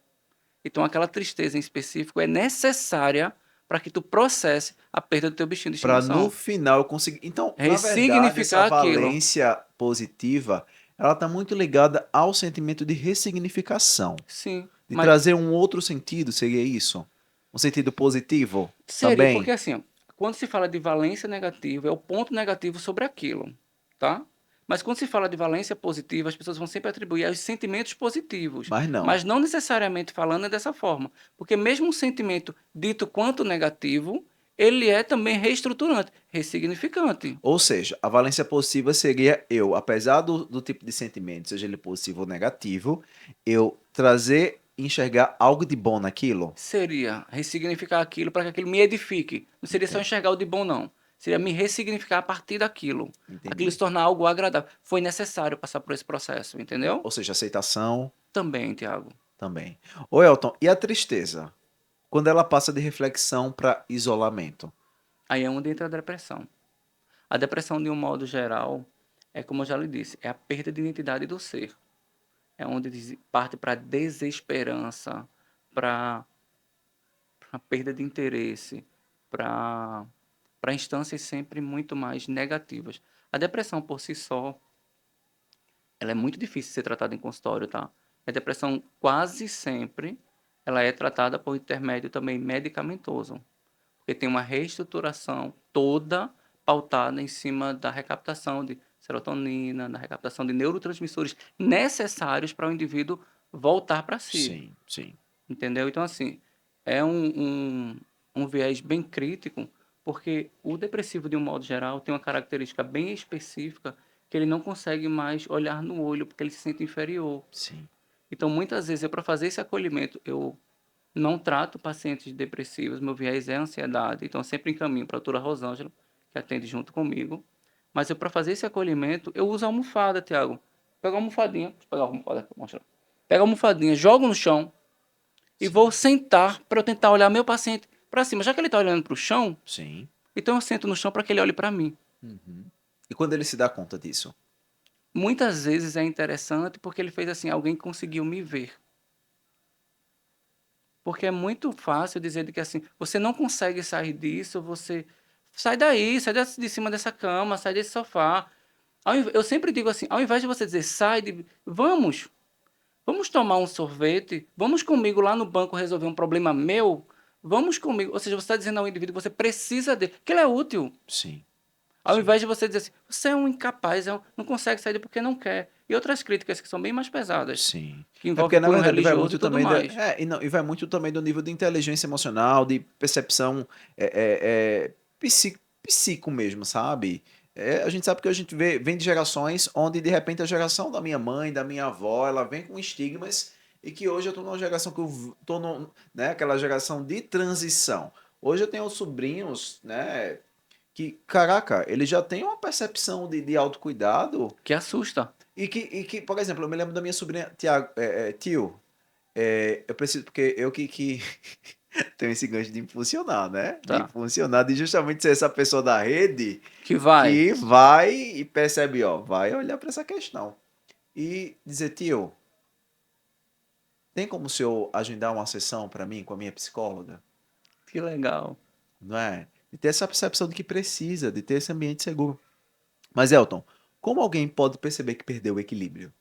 Então, aquela tristeza em específico é necessária para que tu processe a perda do teu bichinho de Para no estimação. final eu conseguir. Então, na verdade, essa Ressignificar aquilo. valência positiva, ela está muito ligada ao sentimento de ressignificação, Sim, de mas trazer um outro sentido, seria isso? Um sentido positivo seria porque também? assim, ó, quando se fala de valência negativa, é o ponto negativo sobre aquilo, tá? Mas quando se fala de valência positiva, as pessoas vão sempre atribuir aos sentimentos positivos, Mas não. mas não necessariamente falando é dessa forma, porque mesmo um sentimento dito quanto negativo, ele é também reestruturante, ressignificante. Ou seja, a valência positiva seria eu, apesar do tipo de sentimento, seja ele positivo ou negativo, eu trazer e enxergar algo de bom naquilo. Seria ressignificar aquilo para que aquilo me edifique. Não seria só Entendo. enxergar o de bom, não. Seria me ressignificar a partir daquilo. Aquilo se Entendi. tornar algo agradável. Foi necessário passar por esse processo, entendeu? Ou seja, aceitação Também, Tiago. também. Ô Elton, e a tristeza? Quando ela passa de reflexão para isolamento. Aí é onde entra a depressão. A depressão, de um modo geral, é como eu já lhe disse, é a perda de identidade do ser. É onde parte para desesperança, para perda de interesse, para instâncias sempre muito mais negativas. A depressão por si só, ela é muito difícil de ser tratada em consultório, tá? A depressão quase sempre ela é tratada por intermédio também medicamentoso, porque tem uma reestruturação toda pautada em cima da recaptação de serotonina, na recaptação de neurotransmissores necessários para o indivíduo voltar para si. Sim, sim. Entendeu? Então, assim, é um viés bem crítico, porque o depressivo, de um modo geral, tem uma característica bem específica que ele não consegue mais olhar no olho, porque ele se sente inferior. Sim. Então, muitas vezes, eu, para fazer esse acolhimento, eu não trato pacientes depressivos, meu viés é ansiedade, então eu sempre encaminho para a doutora Rosângela, que atende junto comigo. Mas eu, para fazer esse acolhimento, eu uso a almofada, Tiago. Pega a almofadinha, deixa eu pegar a almofada aqui, mostra. Pega a almofadinha, jogo no chão, e vou Sim. sentar para eu tentar olhar meu paciente para cima. Já que ele está olhando para o chão, Sim. então eu sento no chão para que ele olhe para mim. Uhum. E quando ele se dá conta disso? Muitas vezes é interessante porque ele fez assim, alguém conseguiu me ver. Porque é muito fácil dizer de que assim, você não consegue sair disso, você sai daí, sai de cima dessa cama, sai desse sofá. Eu sempre digo assim, ao invés de você dizer vamos tomar um sorvete, vamos comigo lá no banco resolver um problema meu, vamos comigo. Ou seja, você está dizendo ao indivíduo que você precisa dele, que ele é útil. Sim. Ao Sim. invés de você dizer assim, você é um incapaz, não consegue sair porque não quer. E outras críticas que são bem mais pesadas, Sim. que É porque, envolvem na cunho verdade, vai religioso muito e tudo também mais. e vai muito também do nível de inteligência emocional, de percepção psico mesmo, sabe? A gente sabe que a gente vem de gerações onde, de repente, a geração da minha mãe, da minha avó, ela vem com estigmas e que hoje eu tô numa geração que tô né, aquela geração de transição. Hoje eu tenho sobrinhos, né, que, caraca, eles já têm uma percepção de autocuidado Que assusta. e que, por exemplo, eu me lembro da minha sobrinha, tio, eu preciso, porque eu que tenho esse gancho de impulsionar, né? De Tá. impulsionar, de justamente ser essa pessoa da rede Que vai. que vai e percebe, ó, vai olhar para essa questão. E dizer, tio, tem como o senhor agendar uma sessão para mim com a minha psicóloga? Que legal. Não é? De ter essa percepção de que precisa, de ter esse ambiente seguro. Mas, Elton, como alguém pode perceber que perdeu o equilíbrio?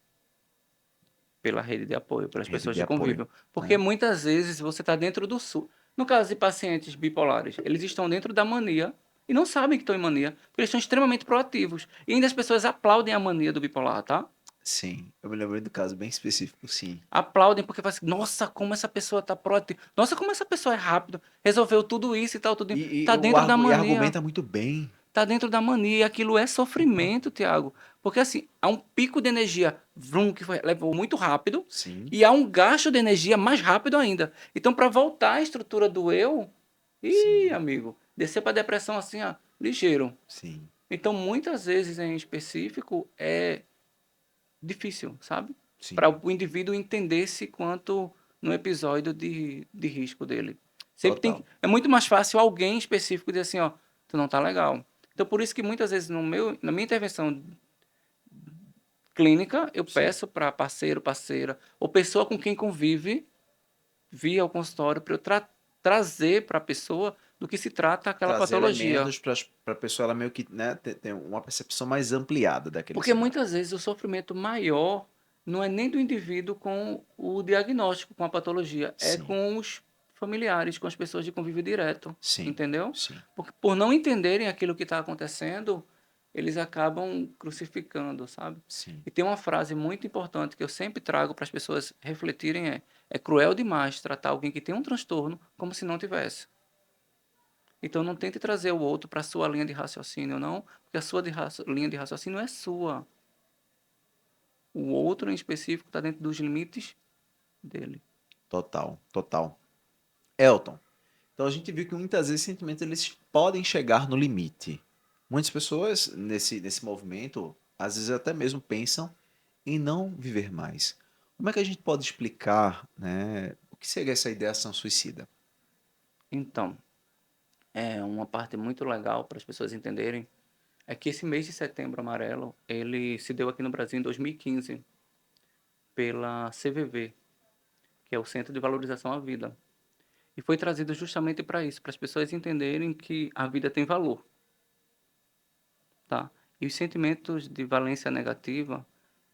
Pela rede de apoio, pelas Rede pessoas de de apoio, convívio. Porque né? muitas vezes você está dentro do sul. No caso de pacientes bipolares, eles estão dentro da mania e não sabem que estão em mania, porque eles são extremamente proativos. E ainda as pessoas aplaudem a mania do bipolar, tá? Sim, eu me lembrei do caso bem específico, sim. Aplaudem porque fazem assim, nossa, como essa pessoa tá proativa. Nossa, como essa pessoa é rápido. Resolveu tudo isso e tal, tudo. E, Tá e, o dentro da argu- e mania. argumenta muito bem. Tá dentro da mania. E aquilo é sofrimento, Tiago. Porque assim, há um pico de energia, vrum, levou muito rápido, Sim, e há um gasto de energia mais rápido ainda. Então, para voltar à estrutura do eu, ih, sim, amigo, descer para depressão assim, ó, ligeiro. sim. Então, muitas vezes em específico, é difícil, sabe? Para Sim, o indivíduo entender-se quanto no episódio de risco dele. Sempre tem, total. é muito mais fácil alguém específico dizer assim, ó, tu não tá legal. Então, por isso que muitas vezes na minha intervenção clínica, eu Sim. peço para parceiro, parceira, ou pessoa com quem convive, vir ao consultório para eu trazer para a pessoa do que se trata aquela Trazer patologia. elementos para a pessoa ela meio que, né, ter uma percepção mais ampliada daquele Porque cenário. muitas vezes o sofrimento maior não é nem do indivíduo com o diagnóstico, com a patologia, é Sim, com os familiares, com as pessoas de convívio direto, sim, entendeu? sim, Porque por não entenderem aquilo que está acontecendo, eles acabam crucificando, sabe? sim. E tem uma frase muito importante que eu sempre trago para as pessoas refletirem é cruel demais tratar alguém que tem um transtorno como se não tivesse. Então não tente trazer o outro para a sua linha de raciocínio, não, porque a sua linha de raciocínio é sua. O outro em específico está dentro dos limites dele. Total, total. Elton, então a gente viu que muitas vezes sentimentos eles podem chegar no limite. Muitas pessoas nesse movimento, às vezes até mesmo pensam em não viver mais. Como é que a gente pode explicar, né, o que seria essa ideação suicida? Então, é uma parte muito legal para as pessoas entenderem é que esse mês de Setembro Amarelo, ele se deu aqui no Brasil em 2015 pela CVV, que é o Centro de Valorização à Vida. E foi trazido justamente para isso, para as pessoas entenderem que a vida tem valor, tá? E os sentimentos de valência negativa,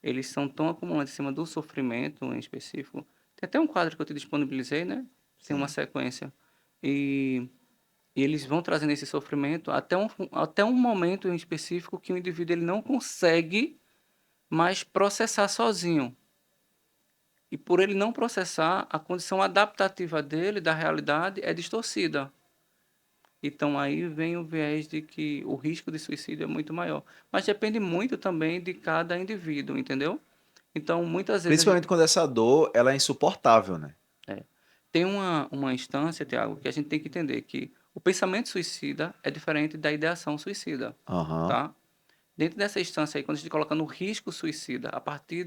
eles são tão acumulantes em cima do sofrimento em específico. Tem até um quadro que eu te disponibilizei, né? Tem uma Sim. sequência. E, e eles vão trazendo esse sofrimento até um momento em específico que o indivíduo ele não consegue mais processar sozinho. E por ele não processar, a condição adaptativa dele, da realidade, é distorcida. Então aí vem o viés de que o risco de suicídio é muito maior. Mas depende muito também de cada indivíduo, entendeu? Então, muitas vezes a gente Principalmente quando essa dor ela é insuportável, né? é, tem uma instância, Tiago, que a gente tem que entender que o pensamento suicida é diferente da ideação suicida, Aham. tá? Dentro dessa instância aí, quando a gente coloca no risco suicida, a partir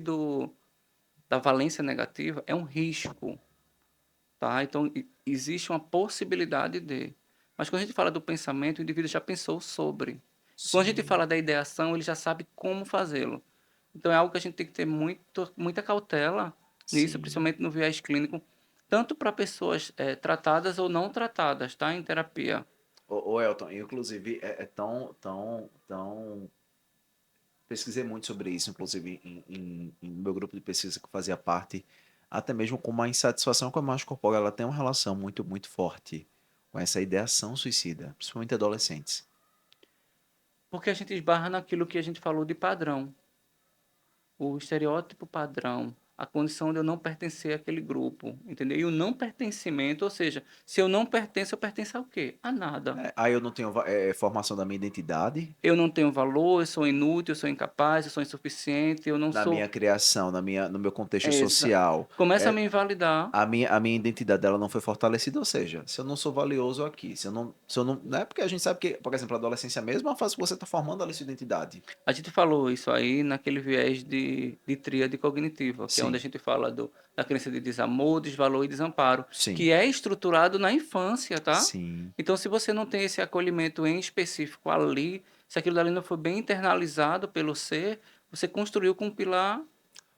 da valência negativa, é um risco, tá? Então, existe uma possibilidade de. Mas quando a gente fala do pensamento, o indivíduo já pensou sobre. Quando a gente Sim. fala da ideação, ele já sabe como fazê-lo. Então, é algo que a gente tem que ter muita cautela nisso, Sim. principalmente no viés clínico, tanto para pessoas tratadas ou não tratadas, tá? Em terapia. Ô Elton, inclusive é tão pesquisei muito sobre isso, inclusive no meu grupo de pesquisa que eu fazia parte, até mesmo como a insatisfação com a imagem corporal, ela tem uma relação muito forte com essa ideação suicida, principalmente adolescentes. Porque a gente esbarra naquilo que a gente falou de padrão. O estereótipo padrão, a condição de eu não pertencer àquele grupo, entendeu? E o não pertencimento, ou seja, se eu não pertenço, eu pertenço ao quê? A nada. Aí eu não tenho formação da minha identidade, Eu não tenho valor, eu sou inútil, eu sou incapaz, eu sou insuficiente, eu não na sou. minha criação, no meu contexto Exa... social. Começa a É, me invalidar. a minha identidade dela não foi fortalecida, ou seja, se eu não sou valioso aqui, se eu não, não é porque a gente sabe que, por exemplo, a adolescência mesmo é uma fase que você está formando ali sua identidade. A gente falou isso aí naquele viés de tríade cognitiva, que é onde a Sim, gente fala da crença de desamor, desvalor e desamparo, sim, que é estruturado na infância, tá? sim. Então, se você não tem esse acolhimento em específico ali, se aquilo dali não foi bem internalizado pelo ser, você construiu com um pilar.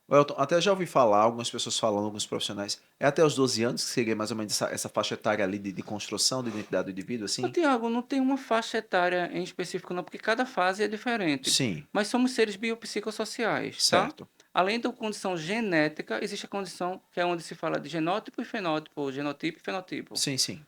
O Elton, até já ouvi falar, algumas pessoas falando, alguns profissionais, é até os 12 anos que seria mais ou menos essa faixa etária ali de construção da identidade do indivíduo, Ô, assim? Tiago, não tem uma faixa etária em específico, não, porque cada fase é diferente. Sim, Mas somos seres biopsicossociais, tá? certo. Além da condição genética, existe a condição que é onde se fala de genótipo e fenótipo, ou genotipo e fenotipo. Sim, sim,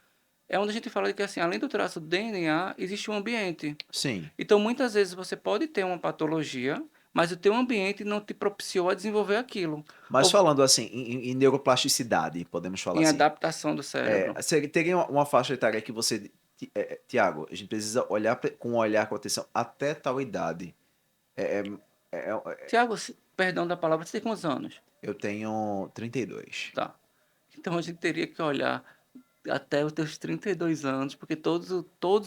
É onde a gente fala de que, assim, além do traço DNA, existe um ambiente. sim. Então, muitas vezes você pode ter uma patologia, mas o teu ambiente não te propiciou a desenvolver aquilo. Mas Ou falando assim, em neuroplasticidade, podemos falar em assim, adaptação do cérebro. teria uma faixa etária que você, Tiago, a gente precisa olhar com um olhar com atenção até tal idade. É, Tiago, perdão da palavra, você tem quantos anos? eu tenho 32. Tá. Então, a gente teria que olhar até os teus 32 anos, porque todos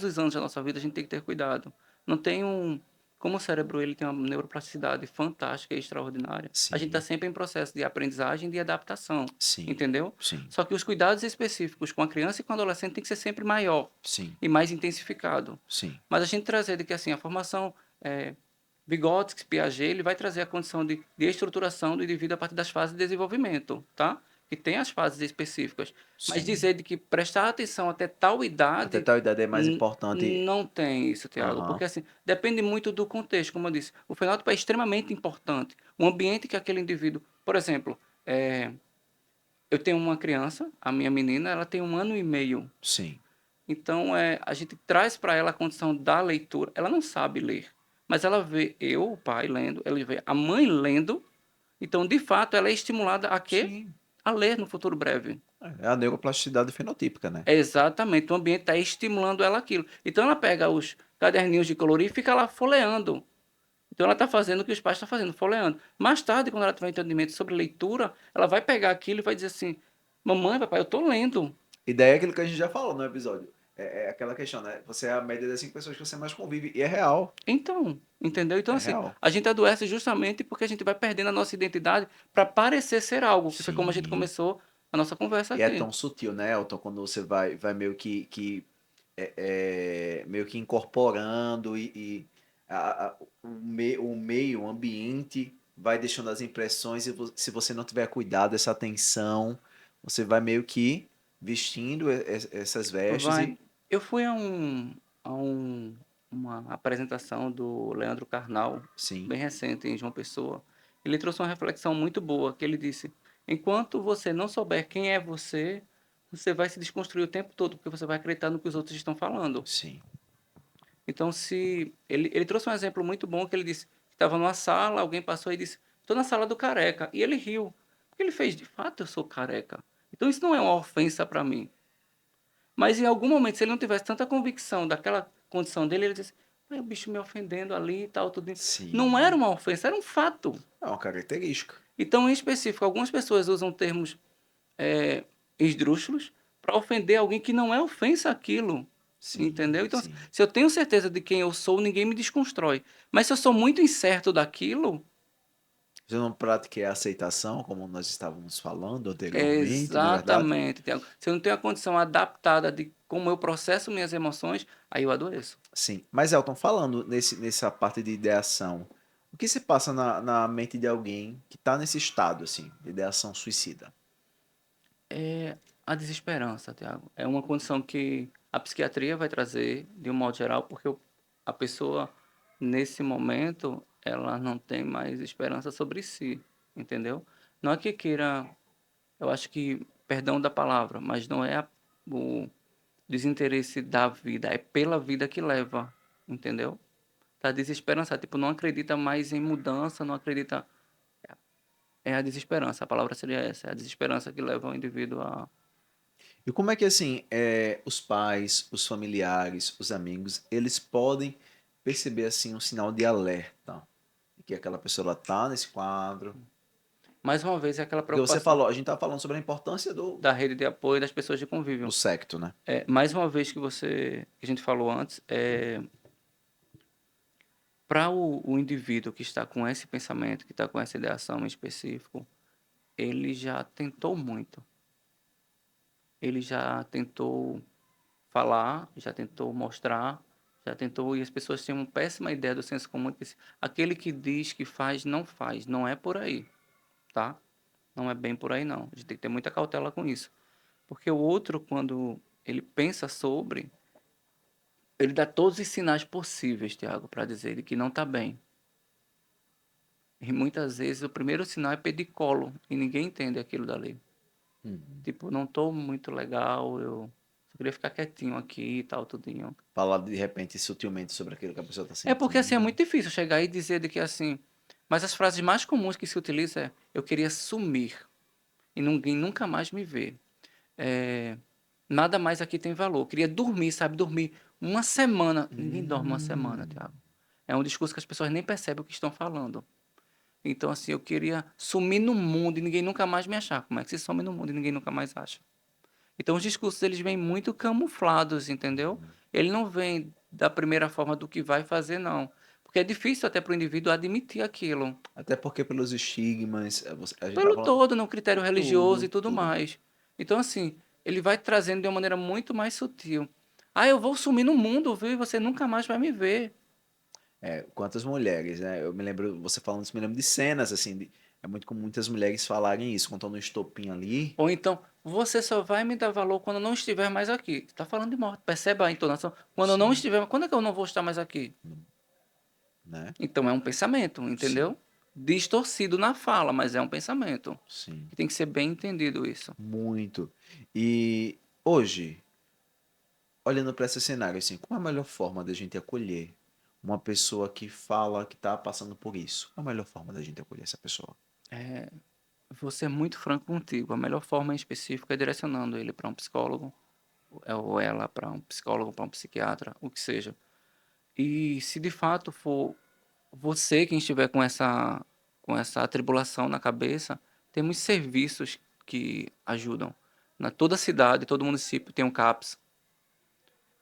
os anos da nossa vida a gente tem que ter cuidado. Não tem um. Como o cérebro ele tem uma neuroplasticidade fantástica e extraordinária, a gente está Sim, sempre em processo de aprendizagem e de adaptação, sim, entendeu? sim, Só que os cuidados específicos com a criança e com o adolescente tem que ser sempre maior sim, e mais intensificado. sim, Mas a gente trazer de que assim, a formação Vygotsky, Piaget, ele vai trazer a condição de estruturação do indivíduo a partir das fases de desenvolvimento, tá? Que tem as fases específicas. Mas sim. dizer de que prestar atenção até tal Até idade, tal idade é mais importante. não tem isso, Tiago. Aham, Porque, assim, depende muito do contexto, como eu disse. O fenótipo é extremamente importante. O ambiente que aquele indivíduo... Por exemplo, eu tenho uma criança, a minha menina, ela tem 1 ano e meio. sim. Então, a gente traz para ela a condição da leitura. Ela não sabe ler, mas ela vê eu, o pai, lendo, ela vê a mãe lendo. Então, de fato, ela é estimulada a quê? Sim. A ler no futuro breve. É a neuroplasticidade fenotípica, né? É exatamente, o ambiente está estimulando ela aquilo. Então, ela pega os caderninhos de colorir e fica lá folheando. Então, ela está fazendo o que os pais estão fazendo, folheando. Mais tarde, quando ela tiver entendimento sobre leitura, ela vai pegar aquilo e vai dizer assim: mamãe, papai, eu estou lendo. E daí é aquilo que a gente já falou no episódio. É aquela questão, né? Você é a média das 5 pessoas que você mais convive. E é real. Então, entendeu? Então, É assim, real. a gente adoece justamente porque a gente vai perdendo a nossa identidade para parecer ser algo, que foi como a gente Sim. começou a nossa conversa E é aqui. tão sutil, né, Elton, quando você vai meio meio que incorporando e o meio, o ambiente vai deixando as impressões e se você não tiver cuidado, essa atenção, você vai meio que vestindo essas vestes Vai. e Eu fui a uma apresentação do Leandro Carnal, sim, bem recente, em João Pessoa. Ele trouxe uma reflexão muito boa, que ele disse: enquanto você não souber quem é você, você vai se desconstruir o tempo todo, porque você vai acreditar no que os outros estão falando. sim, Então, se ele trouxe um exemplo muito bom que ele disse que estava numa sala, alguém passou e disse: estou na sala do careca. E ele riu. Porque ele fez, de fato, eu sou careca. Então, isso não é uma ofensa para mim. Mas em algum momento, se ele não tivesse tanta convicção daquela condição dele, ele disse: "Ué, o bicho me ofendendo ali e tal, tudo. Não era sim. uma ofensa, era um fato. É uma característica. Então, em específico, algumas pessoas usam termos esdrúxulos para ofender alguém que não é ofensa aquilo. Sim, Entendeu? Então, sim. se eu tenho certeza de quem eu sou, ninguém me desconstrói. Mas se eu sou muito incerto daquilo, Você não pratiquei a aceitação, como nós estávamos falando é anteriormente, não é verdade? exatamente, Tiago. Se eu não tenho a condição adaptada de como eu processo minhas emoções, aí eu adoeço. Sim. Mas, Elton, falando nessa parte de ideação, o que se passa na mente de alguém que está nesse estado, assim, de ideação suicida? É a desesperança, Tiago. É uma condição que a psiquiatria vai trazer, de um modo geral, porque a pessoa, nesse momento, ela não tem mais esperança sobre si, entendeu? Não é que queira, eu acho que, perdão da palavra, mas não é o desinteresse da vida, é pela vida que leva, entendeu? Tá desesperança, tipo, não acredita mais em mudança, não acredita. É a desesperança, a palavra seria essa, é a desesperança que leva o indivíduo a. E como é que, assim, os pais, os familiares, os amigos, eles podem perceber, assim, um sinal de alerta? De que aquela pessoa ela tá nesse quadro. Mais uma vez, é aquela Porque você preocupação falou, a gente tá falando sobre a importância do, da rede de apoio das pessoas de do convívio. secto, né? Mais uma vez que a gente falou antes, para o indivíduo que está com esse pensamento, que está com essa ideação em específico, ele já tentou muito. Ele já tentou falar, já tentou mostrar, já tentou, e as pessoas têm uma péssima ideia do senso comum, que aquele que diz que faz, não faz. Não é por aí, tá? Não é bem por aí, não. A gente tem que ter muita cautela com isso. Porque o outro, quando ele pensa sobre, ele dá todos os sinais possíveis, Tiago, para dizer ele que não está bem. E muitas vezes o primeiro sinal é pedir colo e ninguém entende aquilo dali. Uhum. Tipo, não estou muito legal, eu só queria ficar quietinho aqui e tal, tudinho. Falar de repente sutilmente sobre aquilo que a pessoa tá É porque assim é sentindo. muito difícil chegar e dizer de que assim. Mas as frases mais comuns que se utiliza é: eu queria sumir e ninguém nunca mais me vê. É, nada mais aqui tem valor. Eu queria dormir, sabe? Dormir uma semana. Ninguém dorme uma semana, Hum. Tiago. É um discurso que as pessoas nem percebem o que estão falando. Então, assim, eu queria sumir no mundo e ninguém nunca mais me achar. Como é que se some no mundo e ninguém nunca mais acha? Então, os discursos, eles vêm muito camuflados, entendeu? Ele não vem da primeira forma do que vai fazer, não. Porque é difícil até para o indivíduo admitir aquilo. Até porque pelos estigmas, a gente tá Pelo falando todo, no critério religioso e tudo, tudo tudo. mais. Então, assim, ele vai trazendo de uma maneira muito mais sutil. Ah, eu vou sumir no mundo, viu? E você nunca mais vai me ver. Quantas mulheres, né? Eu me lembro, você falando isso, me lembro de cenas, assim, é muito comum muitas mulheres falarem isso, quando estão no estopim ali, Ou então, você só vai me dar valor quando eu não estiver mais aqui. Está falando de morte. Perceba a entonação. Quando eu não sim, estiver, quando é que eu não vou estar mais aqui? né? Então é um pensamento, Sim, entendeu? Distorcido na fala, mas é um pensamento. sim, E tem que ser bem entendido isso. muito. E hoje, olhando para esse cenário, assim, qual é a melhor forma da gente acolher uma pessoa que fala que está passando por isso? Qual é a melhor forma da gente acolher essa pessoa? É, vou ser muito franco contigo. A melhor forma em específico é direcionando ele para um psicólogo, ou ela para um psicólogo, para um psiquiatra, o que seja. E se de fato for você quem estiver com essa atribulação na cabeça, temos serviços que ajudam. Na toda cidade, todo município tem um CAPS,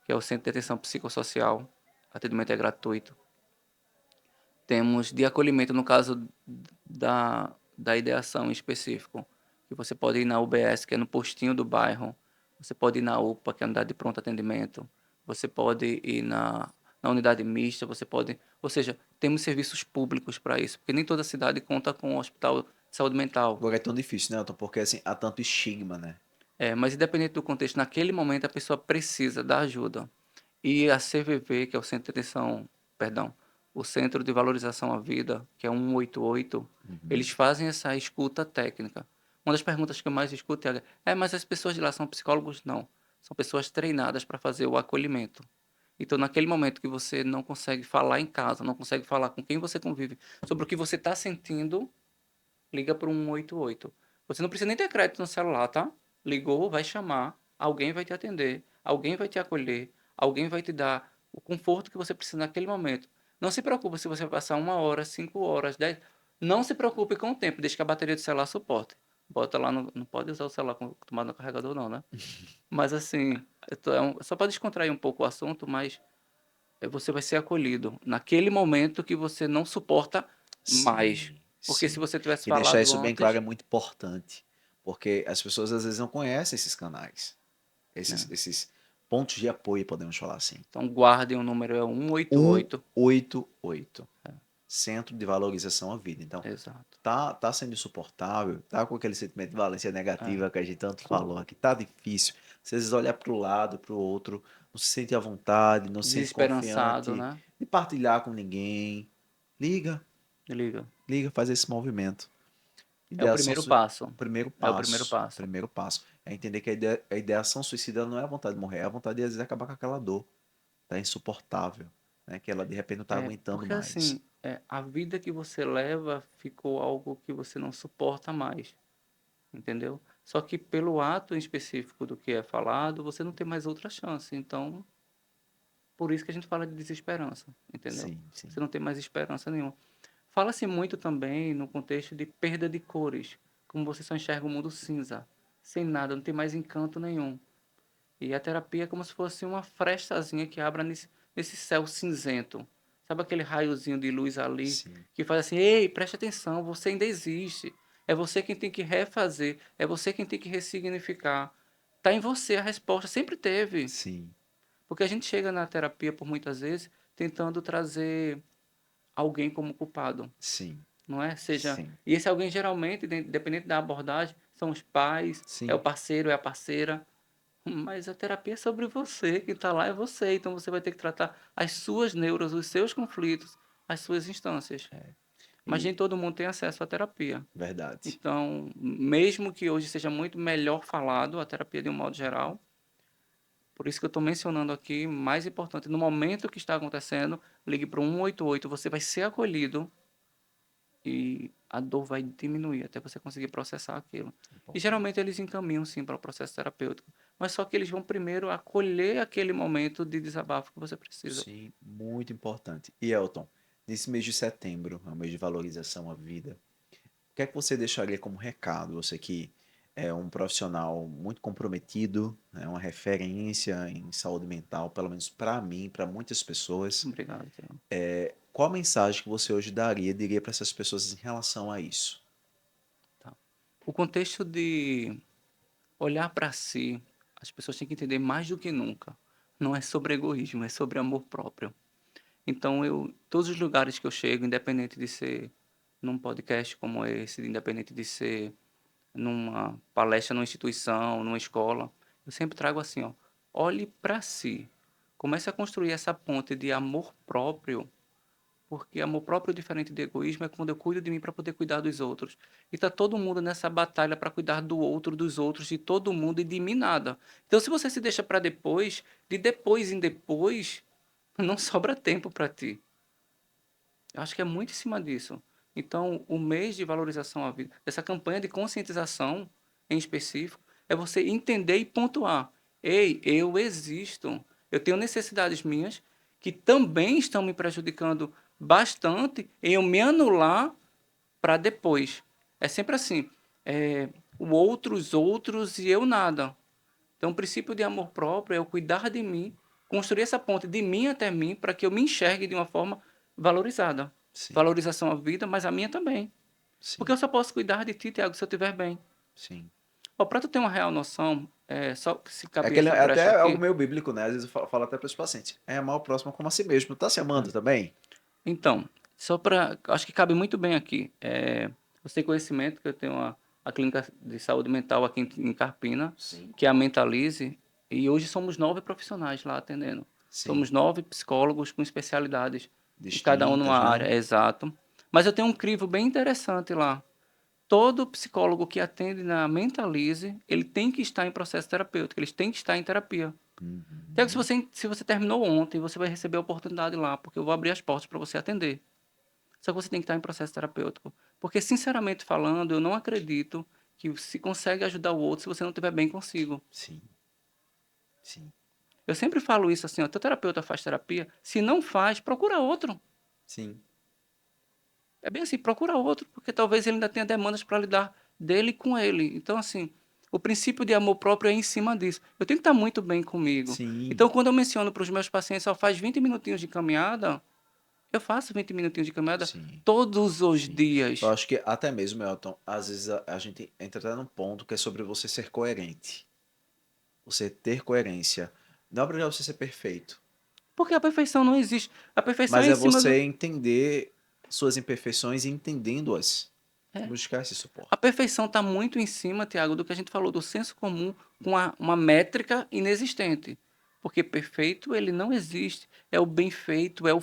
que é o Centro de Atenção Psicossocial. O atendimento é gratuito. Temos de acolhimento no caso da ideação em específico, que você pode ir na UBS, que é no postinho do bairro, você pode ir na UPA, que é a unidade de pronto atendimento, você pode ir na unidade mista, você pode... Ou seja, temos serviços públicos para isso, porque nem toda cidade conta com um hospital de saúde mental. Agora é tão difícil, né, Elton? Porque assim, há tanto estigma, né? Mas independente do contexto, naquele momento a pessoa precisa da ajuda. E a CVV, que é o Centro de Atenção, perdão, o Centro de Valorização à Vida, que é o 188, Uhum. eles fazem essa escuta técnica. Uma das perguntas que eu mais escuto mas as pessoas de lá são psicólogos? Não. São pessoas treinadas para fazer o acolhimento. Então, naquele momento que você não consegue falar em casa, não consegue falar com quem você convive sobre o que você está sentindo, liga para o 188. Você não precisa nem ter crédito no celular, tá? Ligou, vai chamar, alguém vai te atender, alguém vai te acolher, alguém vai te dar o conforto que você precisa naquele momento. Não se preocupe se você vai passar 1 hora, 5 horas, 10. Não se preocupe com o tempo, desde que a bateria do celular suporte. Bota lá, não pode usar o celular com tomada no carregador, não, né? Mas assim, só para descontrair um pouco o assunto, mas você vai ser acolhido naquele momento que você não suporta mais. Sim, Porque se sim. você tivesse E deixar falado isso bem claro antes, é muito importante, porque as pessoas às vezes não conhecem esses canais, esses, né? esses pontos de apoio, podemos falar assim. Então guardem o número, é o 188. 188, Centro de Valorização à Vida. Então, Exato. tá sendo insuportável, tá com aquele sentimento de valência É. negativa que a gente tanto falou aqui, tá difícil. Você às vezes olha para o lado, para o outro, não se sente à vontade, não se sente Desesperançado, confiante né? de partilhar com ninguém. Liga, Liga. liga, faz esse movimento. É o Ideação, primeiro passo. primeiro É o primeiro passo, passo. primeiro passo é entender que a ideação suicida não é a vontade de morrer, é a vontade de às vezes acabar com aquela dor, tá insuportável, né? Que ela de repente não tá aguentando Porque assim, mais. a vida que você leva ficou algo que você não suporta mais, entendeu? Só que pelo ato em específico do que é falado, você não tem mais outra chance. Então, por isso que a gente fala de desesperança, entendeu? Sim, sim. Você não tem mais esperança nenhuma. Fala-se muito também no contexto de perda de cores, como você só enxerga o mundo cinza, sem nada, não tem mais encanto nenhum. E a terapia é como se fosse uma frestazinha que abre nesse céu cinzento. Sabe aquele raiozinho de luz ali Sim, que faz assim: ei, preste atenção, você ainda existe. É você quem tem que refazer, é você quem tem que ressignificar. Está em você a resposta, sempre teve. sim, Porque a gente chega na terapia, por muitas vezes, tentando trazer alguém como culpado, sim, não é? Seja, sim, e esse alguém geralmente, independente da abordagem, são os pais, é o sim. parceiro, é a parceira. Mas a terapia é sobre você, quem está lá é você, então você vai ter que tratar as suas neuras, os seus conflitos, as suas instâncias. Mas E nem todo mundo tem acesso à terapia. verdade, Então, mesmo que hoje seja muito melhor falado a terapia de um modo geral, por isso que eu estou mencionando aqui, mais importante, no momento que está acontecendo, ligue para o 188, você vai ser acolhido e a dor vai diminuir até você conseguir processar aquilo. E importante. geralmente eles encaminham sim para o processo terapêutico, mas só que eles vão primeiro acolher aquele momento de desabafo que você precisa. Sim, muito importante. E Elton, nesse mês de setembro, é o mês de valorização à vida, o que é que você deixaria como recado? Você que é um profissional muito comprometido, é uma referência em saúde mental, pelo menos para mim, para muitas pessoas. Obrigado, Tiago. Qual a mensagem que você hoje diria para essas pessoas em relação a isso? Tá. O contexto de olhar para si, as pessoas têm que entender mais do que nunca. Não é sobre egoísmo, é sobre amor próprio. Então, todos os lugares que eu chego, independente de ser num podcast como esse, independente de ser numa palestra numa instituição, numa escola, eu sempre trago assim, ó, olhe para si. Comece a construir essa ponte de amor próprio, porque amor próprio diferente de egoísmo é quando eu cuido de mim para poder cuidar dos outros. E tá todo mundo nessa batalha para cuidar do outro, dos outros, de todo mundo e de mim nada. Então se você se deixa para depois, de depois em depois, não sobra tempo para ti. Eu acho que é muito em cima disso. Então, o mês de valorização à vida, essa campanha de conscientização em específico, é você entender e pontuar. Ei, eu existo. Eu tenho necessidades minhas que também estão me prejudicando bastante em eu me anular para depois. É sempre assim. O outro, os outros e eu nada. Então, o princípio de amor próprio é eu cuidar de mim, construir essa ponte de mim até mim para que eu me enxergue de uma forma valorizada. Sim, Valorização à vida, mas a minha também. Porque sim, eu só posso cuidar de ti, Tiago, se eu estiver bem. sim. Ó, para tu ter uma real noção, só que se É, cabia aquele, essa é brecha até algo aqui. meio bíblico, né? Às vezes eu falo até para os pacientes. É amar o próximo como a si mesmo. Tá se amando também? Então, só para, acho que cabe muito bem aqui. Você tem conhecimento que eu tenho a clínica de saúde mental aqui em Carpina, Sim. que é a Mentalize, e hoje somos 9 profissionais lá atendendo. Sim. Somos 9 psicólogos com especialidades, e cada um numa Distintas, área, né? exato. Mas eu tenho um crivo bem interessante lá. Todo psicólogo que atende na Mentalize, ele tem que estar em processo terapêutico, eles têm que estar em terapia. Até que Uhum. se você terminou ontem, você vai receber a oportunidade lá, porque eu vou abrir as portas para você atender. Só que você tem que estar em processo terapêutico. Porque, sinceramente falando, eu não acredito que se consegue ajudar o outro se você não estiver bem consigo. Sim, sim, Eu sempre falo isso assim, ó, teu terapeuta faz terapia, se não faz, procura outro. sim, É bem assim, procura outro, porque talvez ele ainda tenha demandas para lidar dele com ele. Então, assim, o princípio de amor próprio é em cima disso. Eu tenho que estar muito bem comigo. sim, Então, quando eu menciono para os meus pacientes, só faz 20 minutinhos de caminhada, eu faço 20 minutinhos de caminhada sim, todos os sim. Eu dias. acho que até mesmo, Elton, às vezes a gente entra até num ponto que é sobre você ser coerente. Você ter coerência. Não é obrigado você ser perfeito, Porque a perfeição não existe. A perfeição mas é em é cima você do. entender suas imperfeições e entendendo-as. É. Buscar esse A suporte. perfeição está muito em cima, Tiago, do que a gente falou, do senso comum com uma métrica inexistente. Porque perfeito ele não existe. É o bem feito, é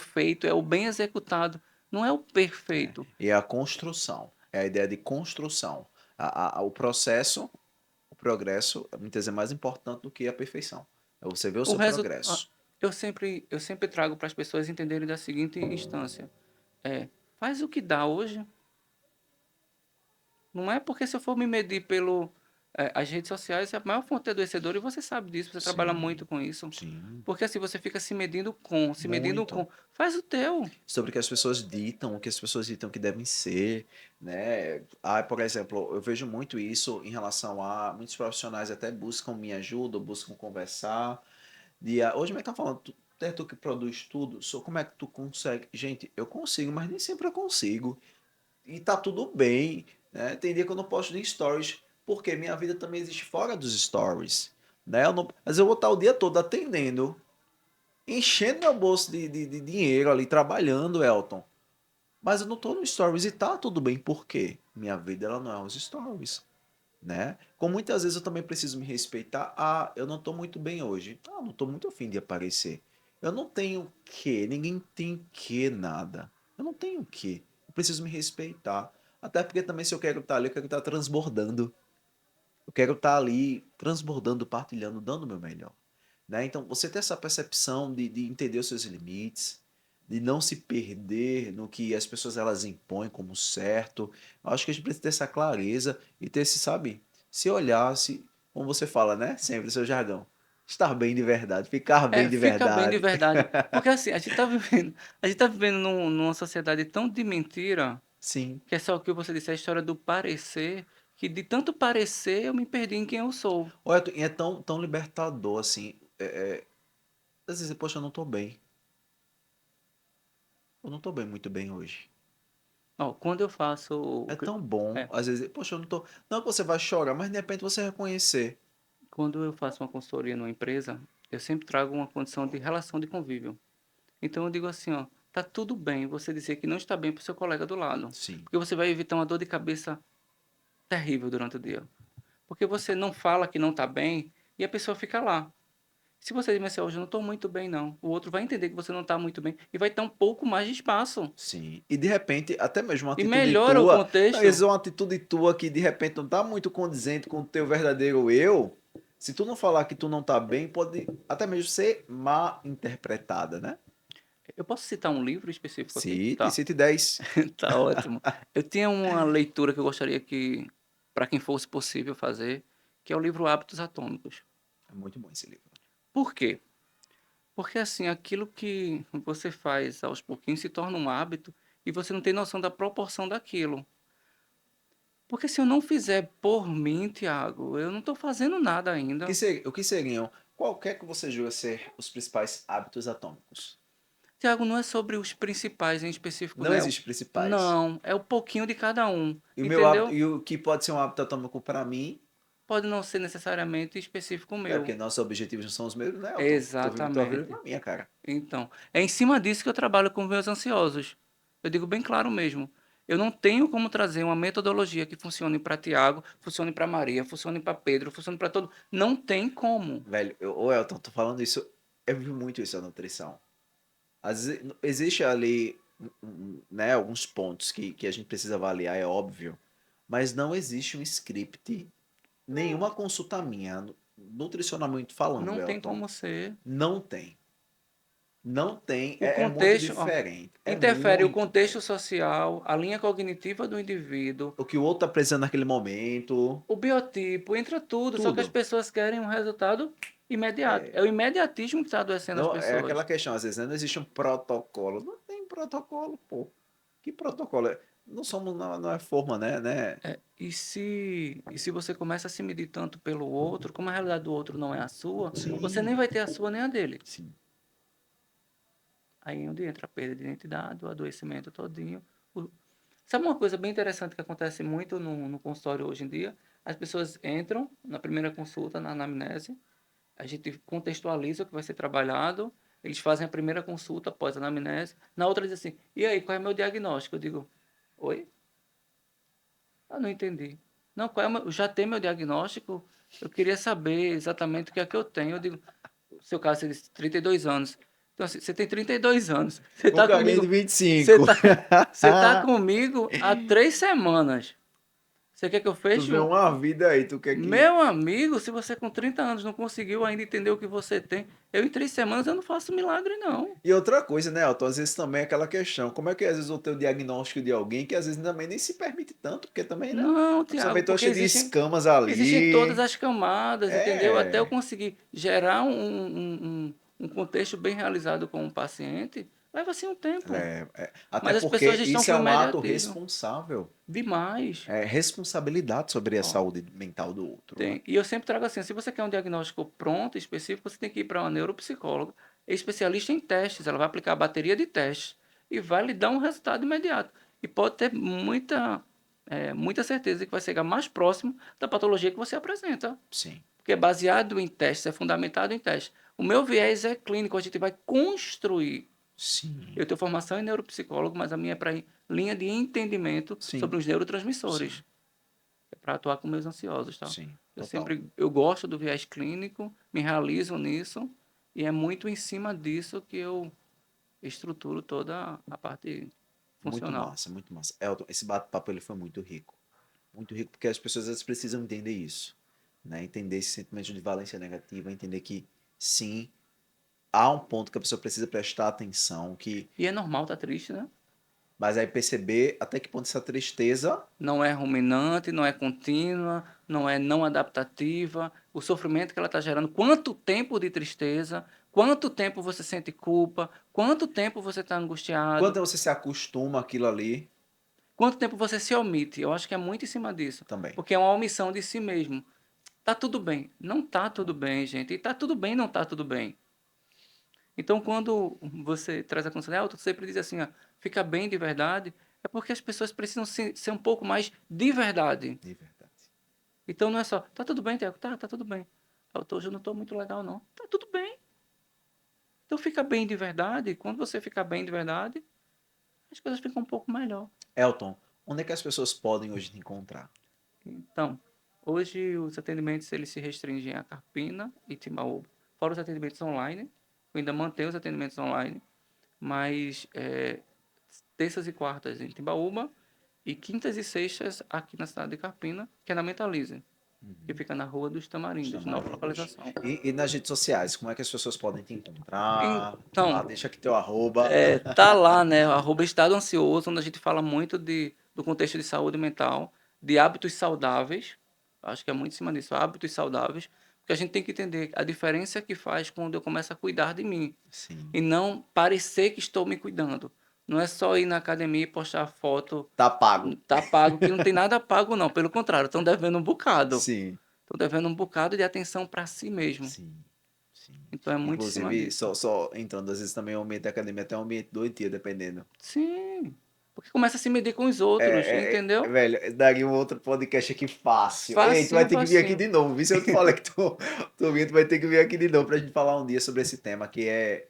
o bem executado. Não é o É. perfeito. E é a construção. É a ideia de construção. O processo, o progresso, muitas vezes é mais importante do que a perfeição. É você ver o O seu resultado. progresso. Eu sempre trago para as pessoas entenderem da seguinte instância. Faz o que dá hoje. Não é porque se eu for me medir pelo as redes sociais é a maior fonte adoecedora e você sabe disso, você trabalha Sim, muito com isso. sim, Porque assim você fica se medindo muito. com, faz o teu. Sobre o que as pessoas ditam, o que as pessoas ditam que devem ser, né? Por exemplo, eu vejo muito isso em relação a muitos profissionais até buscam me ajuda, buscam conversar. Hoje como é que tá falando? É tu que produz tudo, como é que tu consegue? Gente, eu consigo, mas nem sempre eu consigo. E tá tudo bem, né? Tem dia que eu não posto nem stories, porque minha vida também existe fora dos stories, né? Mas eu vou estar o dia todo atendendo, enchendo meu bolso de dinheiro ali, trabalhando, Elton. Mas eu não tô no stories e tá tudo bem, por quê? Minha vida ela não é os stories, né? Como muitas vezes eu também preciso me respeitar. Eu não tô muito bem hoje. Não tô muito afim de aparecer. Eu não tenho que, ninguém tem que nada. Eu não tenho que. Eu preciso me respeitar. Até porque também se eu quero estar ali, eu quero estar transbordando. Eu quero estar ali transbordando, partilhando, dando o meu melhor. Né? Então, você ter essa percepção de entender os seus limites, de não se perder no que as pessoas elas impõem como certo. Eu acho que a gente precisa ter essa clareza e ter esse, sabe, se olhar, como você fala, né? Sempre, seu jargão. Estar bem de verdade, ficar bem de Fica bem de verdade. verdade. Porque assim, a gente tá vivendo numa sociedade tão de mentira, Sim. que é só o que você disse, a história do parecer, que de tanto parecer eu me perdi em quem eu sou. Olha, e é tão libertador, assim. Às vezes, poxa, eu não tô bem. Eu não tô bem, muito bem hoje. Ó, quando eu faço É tão bom. é, Às vezes, poxa, eu não tô. Não é que você vai chorar, mas de repente você reconhecer. quando eu faço uma consultoria numa empresa, eu sempre trago uma condição de relação de convívio. Então eu digo assim, ó, tá tudo bem você dizer que não está bem para o seu colega do lado, Sim. porque você vai evitar uma dor de cabeça terrível durante o dia. Porque você não fala que não está bem e a pessoa fica lá. Se você dizer assim, hoje eu não estou muito bem não, o outro vai entender que você não está muito bem e vai ter um pouco mais de espaço. Sim. E de repente, até mesmo uma E atitude melhora o tua, às vezes contexto. uma atitude tua que de repente não tá muito condizente com o teu verdadeiro eu, se tu não falar que tu não tá bem, pode até mesmo ser mal interpretada, né? Eu posso citar um livro específico aqui? Cite, Tá, cite 10. tá ótimo. Eu tinha uma leitura que eu gostaria que, para quem fosse possível fazer, que é o livro Hábitos Atômicos. É muito bom esse livro. Por quê? Porque assim, aquilo que você faz aos pouquinhos se torna um hábito e você não tem noção da proporção daquilo. Porque se eu não fizer por mim, Tiago, eu não estou fazendo nada ainda. O que seriam, qualquer que você julga ser os principais hábitos atômicos? Tiago, não é sobre os principais em específico, Não né? existe principais. Não, é o pouquinho de cada um, E o meu hábito, entendeu? e o que pode ser um hábito atômico para mim, Pode não ser necessariamente específico é porque meu. nossos objetivos não são os mesmos, né, Elton? Tô vivendo tua vida Exatamente. na minha, cara. Então, é em cima disso que eu trabalho com meus ansiosos. Eu digo bem claro mesmo. Eu não tenho como trazer uma metodologia que funcione para Tiago, funcione para Maria, funcione para Pedro, funcione para todo. Não tem como. Velho, ô Elton, tô falando isso, eu vi muito isso na nutrição. Às vezes, existe ali, né, alguns pontos que a gente precisa avaliar, é óbvio, mas não existe um script, nenhuma consulta minha, nutricionalmente falando, Não tem Elton, como ser. não tem. Não tem, O é muito contexto, ó, diferente. É interfere o muito contexto diferente. social, a linha cognitiva do indivíduo, O que o outro tá precisando naquele momento, o biotipo, entra tudo, só que as tudo. pessoas querem um resultado imediato. É É, o imediatismo que está adoecendo as não, é aquela pessoas. questão, às vezes, né, não existe um protocolo. Não tem protocolo, pô. Que protocolo? Não somos, não é forma, né? É, e se você começa a se medir tanto pelo outro, como a realidade do outro não é a sua, você nem Sim, vai ter a sua nem a dele. sim. Aí é onde entra a perda de identidade, o adoecimento todinho. O- Sabe uma coisa bem interessante que acontece muito no consultório hoje em dia? As pessoas entram na primeira consulta, na anamnese, a gente contextualiza o que vai ser trabalhado, eles fazem a primeira consulta após a anamnese, na outra eles dizem assim, e aí, qual é o meu diagnóstico? Eu digo, oi? Ah, não entendi. Não, qual é o meu... já tem meu diagnóstico, eu queria saber exatamente o que é que eu tenho. Eu digo, no seu caso, você disse 32 anos. Então, assim, você tem 32 anos, você Com está caminho de comigo, vinte e você cinco tá, você tá comigo há 3 semanas. Você quer que eu Tu feche vê uma vida aí, tu quer que. Meu amigo, se você com 30 anos não conseguiu ainda entender o que você tem, eu em 3 semanas eu não faço milagre, não. E outra coisa, né, Elton? Às vezes também é aquela questão. Como é que às vezes eu tenho o diagnóstico de alguém que às vezes também nem se permite tanto, porque também, né? Não, A pessoa Tiago, vem toda porque cheia de existem, escamas existem todas ali. as camadas, entendeu? Até eu É. conseguir gerar um contexto bem realizado com o paciente, leva assim um tempo. Até Mas as pessoas porque estão isso com é o um ato imediatismo. responsável. Demais. É responsabilidade sobre a Ó, saúde mental do outro, né? tem. E eu sempre trago assim, se você quer um diagnóstico pronto, específico, você tem que ir para uma neuropsicóloga, especialista em testes. Ela vai aplicar a bateria de testes e vai lhe dar um resultado imediato. E pode ter muita certeza que vai chegar mais próximo da patologia que você apresenta. Sim, Porque é baseado em testes, é fundamentado em testes. O meu viés é clínico, a gente vai construir. sim, Eu tenho formação em neuropsicólogo, mas a minha é para linha de entendimento sim, sobre os sim, neurotransmissores. É para atuar com meus ansiosos, tá? sim, Eu total. sempre, eu gosto do viés clínico, me realizo nisso, e é muito em cima disso que eu estruturo toda a parte Muito funcional. massa, muito massa. Elton, esse bate-papo ele foi muito rico. Muito rico porque as pessoas às vezes precisam entender isso, né? Entender esse sentimento de valência negativa, entender que sim, há um ponto que a pessoa precisa prestar atenção, que E é normal estar triste, né? mas aí perceber até que ponto essa tristeza, Não é ruminante, não é contínua, não é não adaptativa. O sofrimento que ela está gerando, quanto tempo de tristeza, quanto tempo você sente culpa, quanto tempo você está angustiado, quando você se acostuma àquilo ali, quanto tempo você se omite. Eu acho que é muito em cima disso, também. porque é uma omissão de si mesmo. Tá tudo bem. Não tá tudo bem, gente. E tá tudo bem, não tá tudo bem. Então, quando você traz a consciência, tu sempre diz assim, ó, fica bem de verdade, é porque as pessoas precisam ser um pouco mais de verdade. De verdade. Então não é só, tá tudo bem, Tiago? Tá tudo bem. Hoje eu não tô muito legal, não. Tá tudo bem. Então fica bem de verdade. Quando você fica bem de verdade, as coisas ficam um pouco melhor. Elton, onde é que as pessoas podem hoje te encontrar? Então, hoje os atendimentos eles se restringem a Carpina e Timbaúba. Fora os atendimentos online, eu ainda mantenho os atendimentos online, mas terças e quartas em Timbaúba e quintas e sextas aqui na cidade de Carpina, que é na Mentalize, que fica na Rua dos Os Tamarindos, nova Tamarindos. localização. E nas redes sociais, como é que as pessoas podem te encontrar? Então, Ah, deixa aqui teu arroba. tá lá, né? Arroba Estado Ansioso, onde a gente fala muito do contexto de saúde mental, de hábitos saudáveis. Acho que é muito em cima disso, hábitos saudáveis, porque a gente tem que entender a diferença que faz quando eu começo a cuidar de mim Sim. e não parecer que estou me cuidando. Não é só ir na academia e postar foto, Tá pago. tá pago, que não tem nada pago, não. Pelo contrário, estão devendo um bocado. Sim. Estão devendo um bocado de atenção para si mesmo. Sim. Então é muito em cima Inclusive, disso. só entrando, às vezes também o ambiente da academia até um ambiente doentio, dependendo. Sim, porque começa a se medir com os outros, entendeu? Velho, daria um outro podcast aqui fácil. Ei, tu vai Facinho, ter que vir aqui facinho. de novo. Viu? Se eu te falar que tu vai ter que vir aqui de novo pra gente falar um dia sobre esse tema que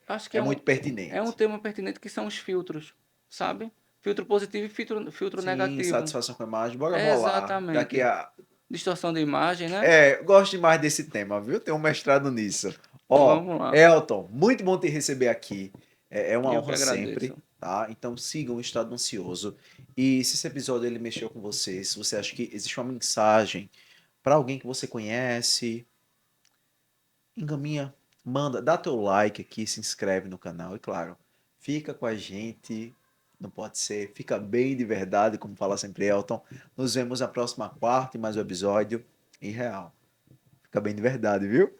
Acho que é muito é um pertinente. tema pertinente que são os filtros, Sim. sabe? Filtro positivo e filtro Sim, negativo. satisfação com a imagem. Bora rolar. Daqui Exatamente. a. Distorção de imagem, né? Gosto demais desse tema, viu? Tenho um mestrado nisso. Ó, Vamos lá. Elton, muito bom te receber aqui. É uma Eu que honra sempre, agradeço. tá? Então sigam o Estado Ansioso. E se esse episódio ele mexeu com você, se você acha que existe uma mensagem para alguém que você conhece, encaminha, manda, dá teu like aqui, se inscreve no canal e claro, fica com a gente, não pode ser, fica bem de verdade, como fala sempre Elton. Nos vemos na próxima quarta e mais um episódio em real. Fica bem de verdade, viu?